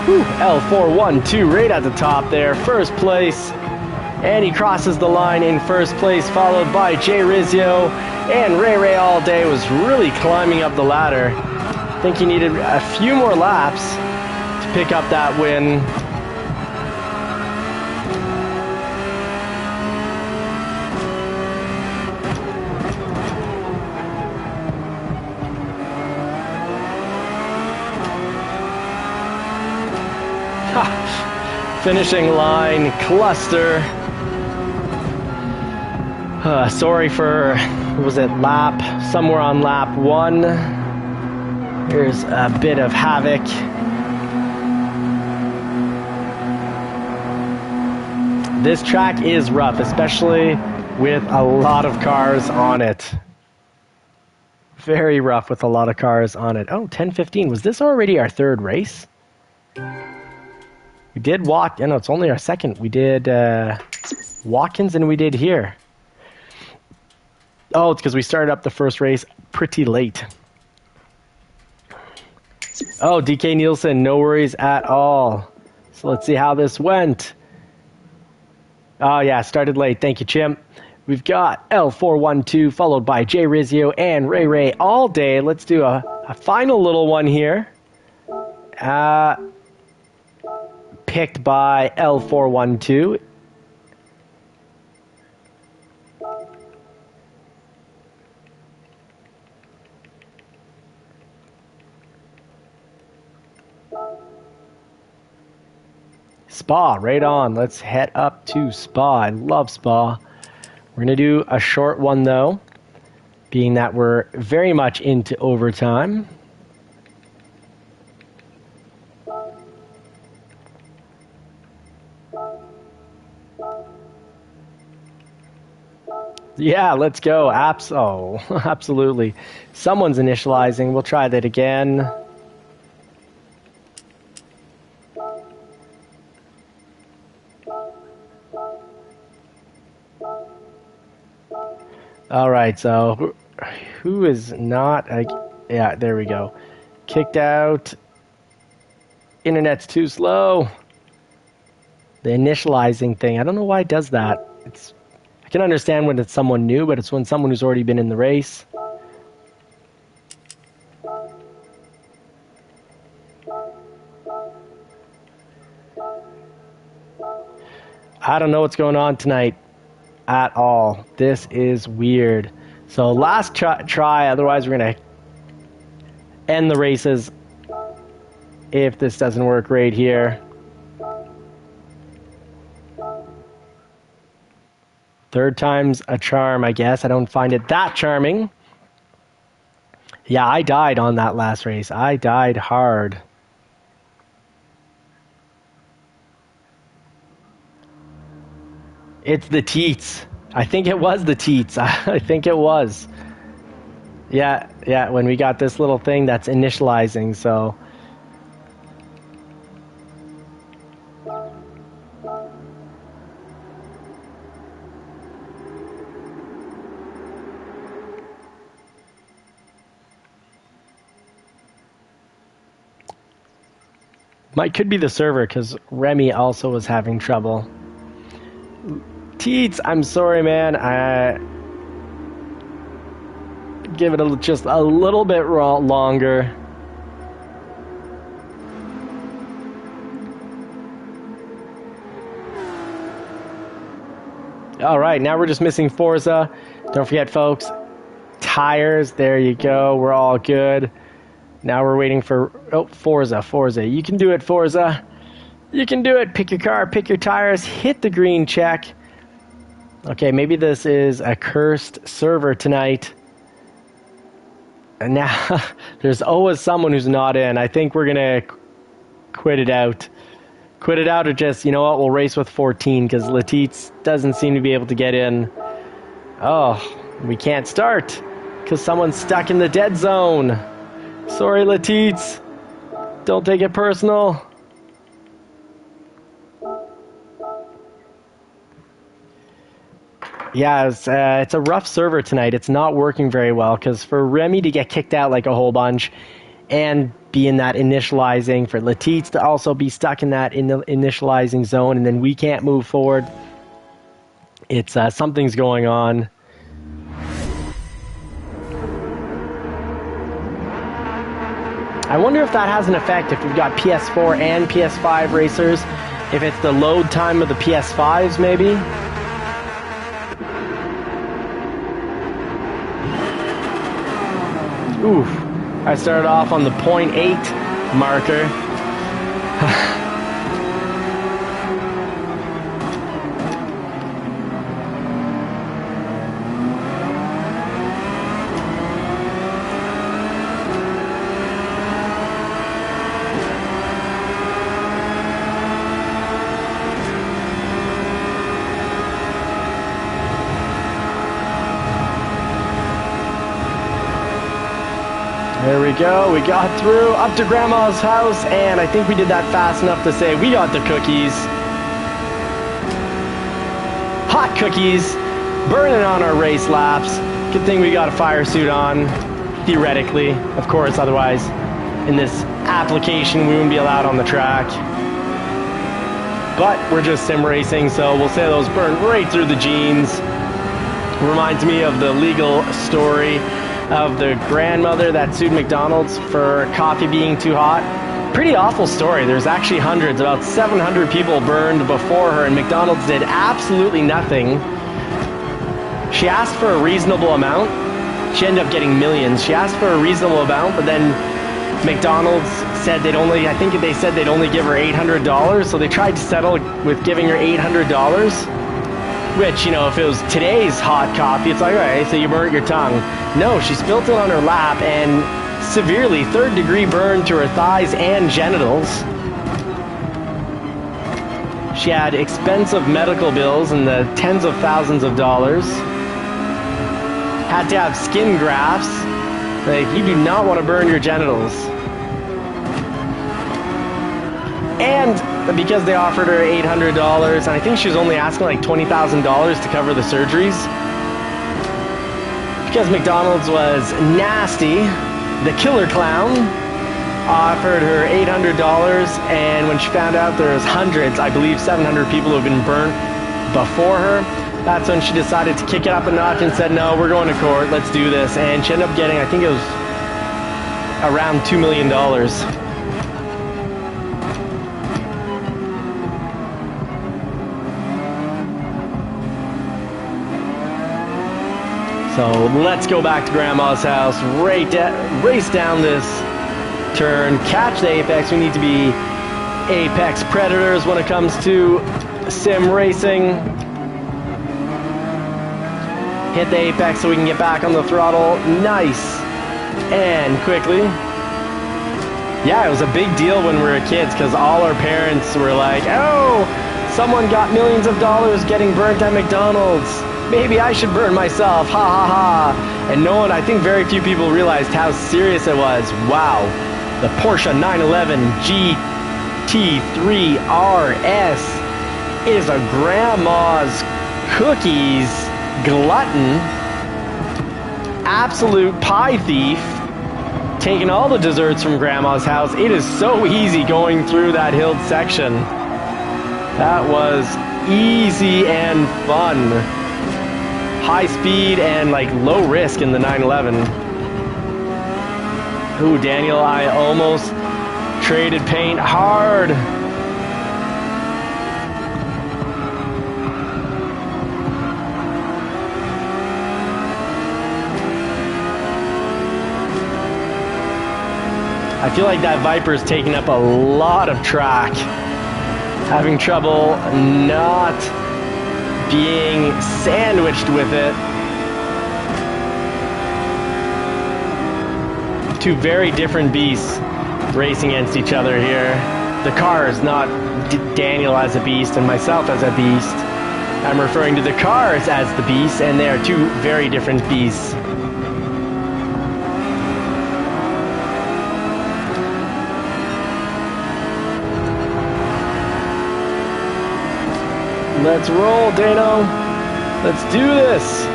Whew, L412 right at the top there, first place. And he crosses the line in first place, followed by Jay Rizzio. And Ray all day was really climbing up the ladder. I think he needed a few more laps to pick up that win. Finishing line cluster. Sorry for, was it somewhere on lap 1. Here's a bit of havoc. This track is rough, especially with a lot of cars on it. Very rough with a lot of cars on it. Oh, 10:15. Was this already our 3rd race? We did no, it's only our 2nd. We did Watkins and we did here. Oh, it's because we started up the first race pretty late. Oh, DK Nielsen, no worries at all. So let's see how this went. Oh yeah, started late. Thank you, Chimp. We've got L412 followed by Jay Rizzio and Ray all day. Let's do a final little one here. Picked by L412. Spa, right on. Let's head up to Spa. I love Spa. We're going to do a short one, though, being that we're very much into overtime. Yeah, let's go. Absolutely. Someone's initializing. We'll try that again. All right, so who is not? Yeah, there we go. Kicked out. Internet's too slow. The initializing thing. I don't know why it does that. I can understand when it's someone new, but it's when someone who's already been in the race. I don't know what's going on tonight at all. This is weird. So last try, otherwise we're going to end the races if this doesn't work right here. Third time's a charm, I guess. I don't find it that charming. Yeah, I died on that last race. I died hard. It's the teats. I think it was the teats. I think it was. Yeah, when we got this little thing that's initializing, so. Could be the server, because Remy also was having trouble. Teats, I'm sorry, man. Give it just a little bit longer. All right, now we're just missing Forza. Don't forget, folks, tires. There you go. We're all good. Now we're waiting for Forza. You can do it, Forza. You can do it. Pick your car, pick your tires, hit the green check. Okay, maybe this is a cursed server tonight. And now there's always someone who's not in. I think we're going to quit it out. Quit it out or just, you know what, we'll race with 14 because Letitz doesn't seem to be able to get in. Oh, we can't start because someone's stuck in the dead zone. Sorry, Letitz. Don't take it personal. Yeah, it's a rough server tonight. It's not working very well because for Remy to get kicked out like a whole bunch and be in that initializing, for Letitz to also be stuck in that initializing zone, and then we can't move forward. It's something's going on. I wonder if that has an effect if we've got PS4 and PS5 racers, if it's the load time of the PS5s maybe. Oof, I started off on the 0.8 marker. There we go, we got through up to Grandma's house, and I think we did that fast enough to say we got the cookies. Hot cookies, burning on our race laps. Good thing we got a fire suit on, theoretically, of course, otherwise in this application we wouldn't be allowed on the track. But we're just sim racing, so we'll say those burn right through the jeans. Reminds me of the legal story of the grandmother that sued McDonald's for coffee being too hot. Pretty awful story. There's actually hundreds, about 700 people burned before her, and McDonald's did absolutely nothing. She asked for a reasonable amount. She ended up getting millions. She asked for a reasonable amount, but then McDonald's said they'd only give her $800, so they tried to settle with giving her $800. Which, you know, if it was today's hot coffee, it's like, all right, so you burnt your tongue. No, she spilt it on her lap and severely, third-degree burn to her thighs and genitals. She had expensive medical bills in the tens of thousands of dollars. Had to have skin grafts. Like, you do not want to burn your genitals. And because they offered her $800, and I think she was only asking like $20,000 to cover the surgeries. Because McDonald's was nasty, the killer clown offered her $800, and when she found out there was hundreds, I believe 700 people who have been burnt before her, that's when she decided to kick it up a notch and said, no, we're going to court, let's do this. And she ended up getting, I think it was around $2 million. So let's go back to Grandma's house, race down this turn, catch the apex. We need to be apex predators when it comes to sim racing. Hit the apex so we can get back on the throttle nice and quickly. Yeah, it was a big deal when we were kids because all our parents were like, oh, someone got millions of dollars getting burnt at McDonald's. Maybe I should burn myself, ha ha ha. And no one, I think very few people realized how serious it was. Wow, the Porsche 911 GT3 RS is a grandma's cookies glutton, absolute pie thief, taking all the desserts from grandma's house. It is so easy going through that hilled section. That was easy and fun. High speed and like low risk in the 911. Ooh, Daniel, I almost traded paint hard. I feel like that Viper's taking up a lot of track. Having trouble not being sandwiched with it. Two very different beasts racing against each other here. The car is not Daniel as a beast and myself as a beast. I'm referring to the cars as the beasts, and they are two very different beasts. Let's roll, Dano. Let's do this.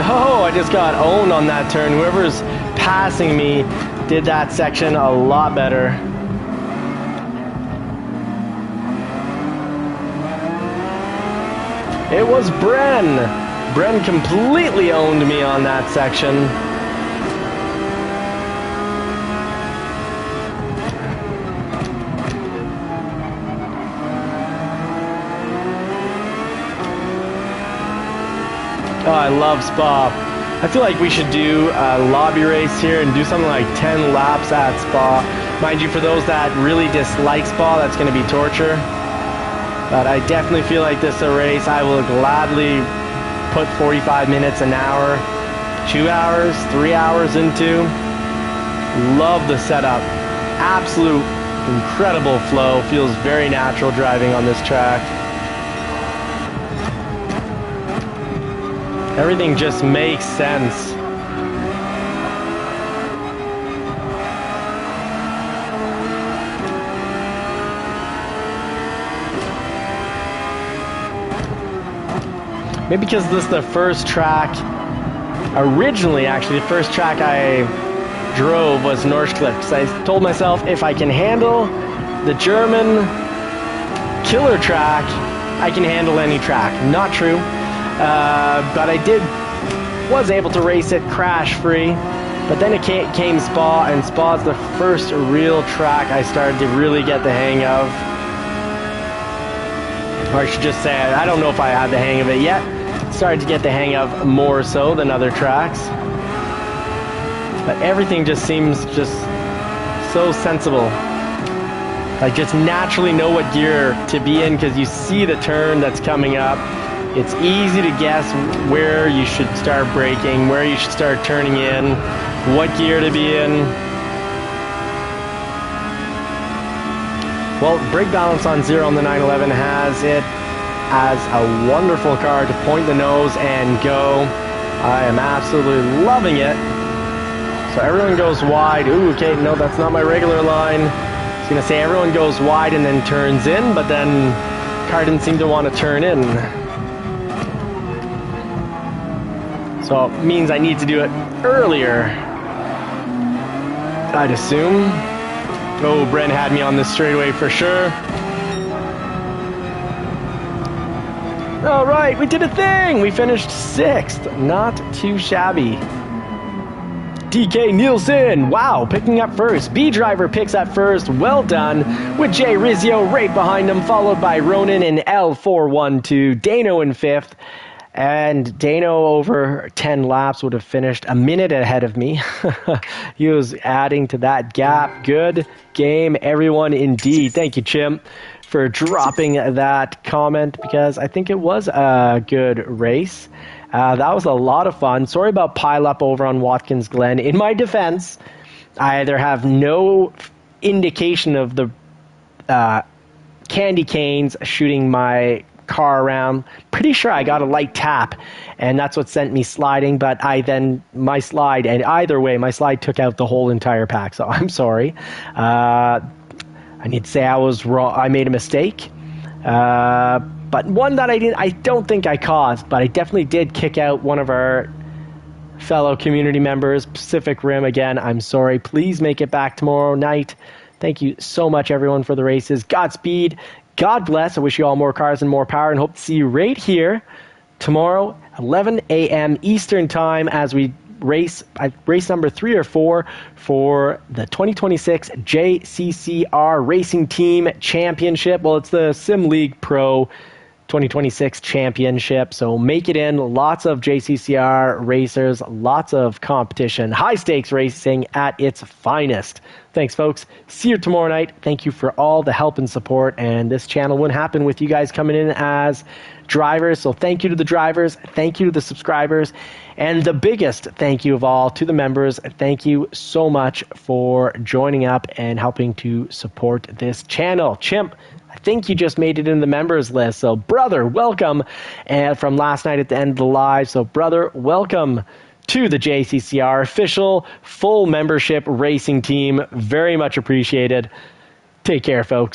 Oh, I just got owned on that turn. Whoever's passing me did that section a lot better. It was Bren. Bren completely owned me on that section. Oh, I love Spa. I feel like we should do a lobby race here and do something like 10 laps at Spa. Mind you, for those that really dislike Spa, that's going to be torture. But I definitely feel like this is a race I will gladly put 45 minutes, an hour, 2 hours, 3 hours into. Love the setup. Absolute incredible flow. Feels very natural driving on this track. Everything just makes sense. Maybe because this is the first track, originally actually the first track I drove was Northcliffe. So I told myself if I can handle the German killer track, I can handle any track. Not true, but I was able to race it crash free. But then it came Spa, and Spa's the first real track I started to really get the hang of. Or I should just say, I don't know if I have the hang of it yet. Started to get the hang of more so than other tracks. But everything just seems just so sensible. I just naturally know what gear to be in because you see the turn that's coming up. It's easy to guess where you should start braking, where you should start turning in, what gear to be in. Well, brake balance on 0 on the 911 has it as a wonderful car to point the nose and go. I am absolutely loving it. So everyone goes wide. Ooh, okay, no, that's not my regular line. I was going to say everyone goes wide and then turns in, but then car didn't seem to want to turn in. So it means I need to do it earlier, I'd assume. Oh, Brent had me on this straightaway for sure. All right, we did a thing. We finished 6th. Not too shabby. DK Nielsen, wow, picking up first. B Driver picks up first. Well done. With Jay Rizzio right behind him, followed by Ronan and L412. Dano in 5th. And Dano, over 10 laps, would have finished a minute ahead of me. He was adding to that gap. Good game, everyone, indeed. Thank you, Chimp, for dropping that comment, because I think it was a good race. That was a lot of fun. Sorry about pile up over on Watkins Glen. In my defense, I either have no indication of the candy canes shooting my car around. Pretty sure I got a light tap, and that's what sent me sliding, but my slide took out the whole entire pack, so I'm sorry. I need to say I was wrong. I made a mistake, but one that I don't think I caused, but I definitely did kick out one of our fellow community members, Pacific Rim. Again, I'm sorry. Please make it back tomorrow night. Thank you so much, everyone, for the races. Godspeed. God bless. I wish you all more cars and more power, and hope to see you right here tomorrow, 11 a.m. Eastern Time, as we race number 3 or 4 for the 2026 JCCR Racing Team Championship. Well, it's the Sim League Pro 2026 Championship, so make it in. Lots of JCCR racers, lots of competition, high stakes racing at its finest. Thanks, folks. See you tomorrow night. Thank you for all the help and support, and this channel wouldn't happen with you guys coming in as drivers, so thank you to the drivers, thank you to the subscribers, and the biggest thank you of all to the members. Thank you so much for joining up and helping to support this channel. Chimp, I think you just made it in the members list, so brother, welcome, and from last night at the end of the live. So brother, welcome to the JCCR official full membership racing team. Very much appreciated. Take care, folks.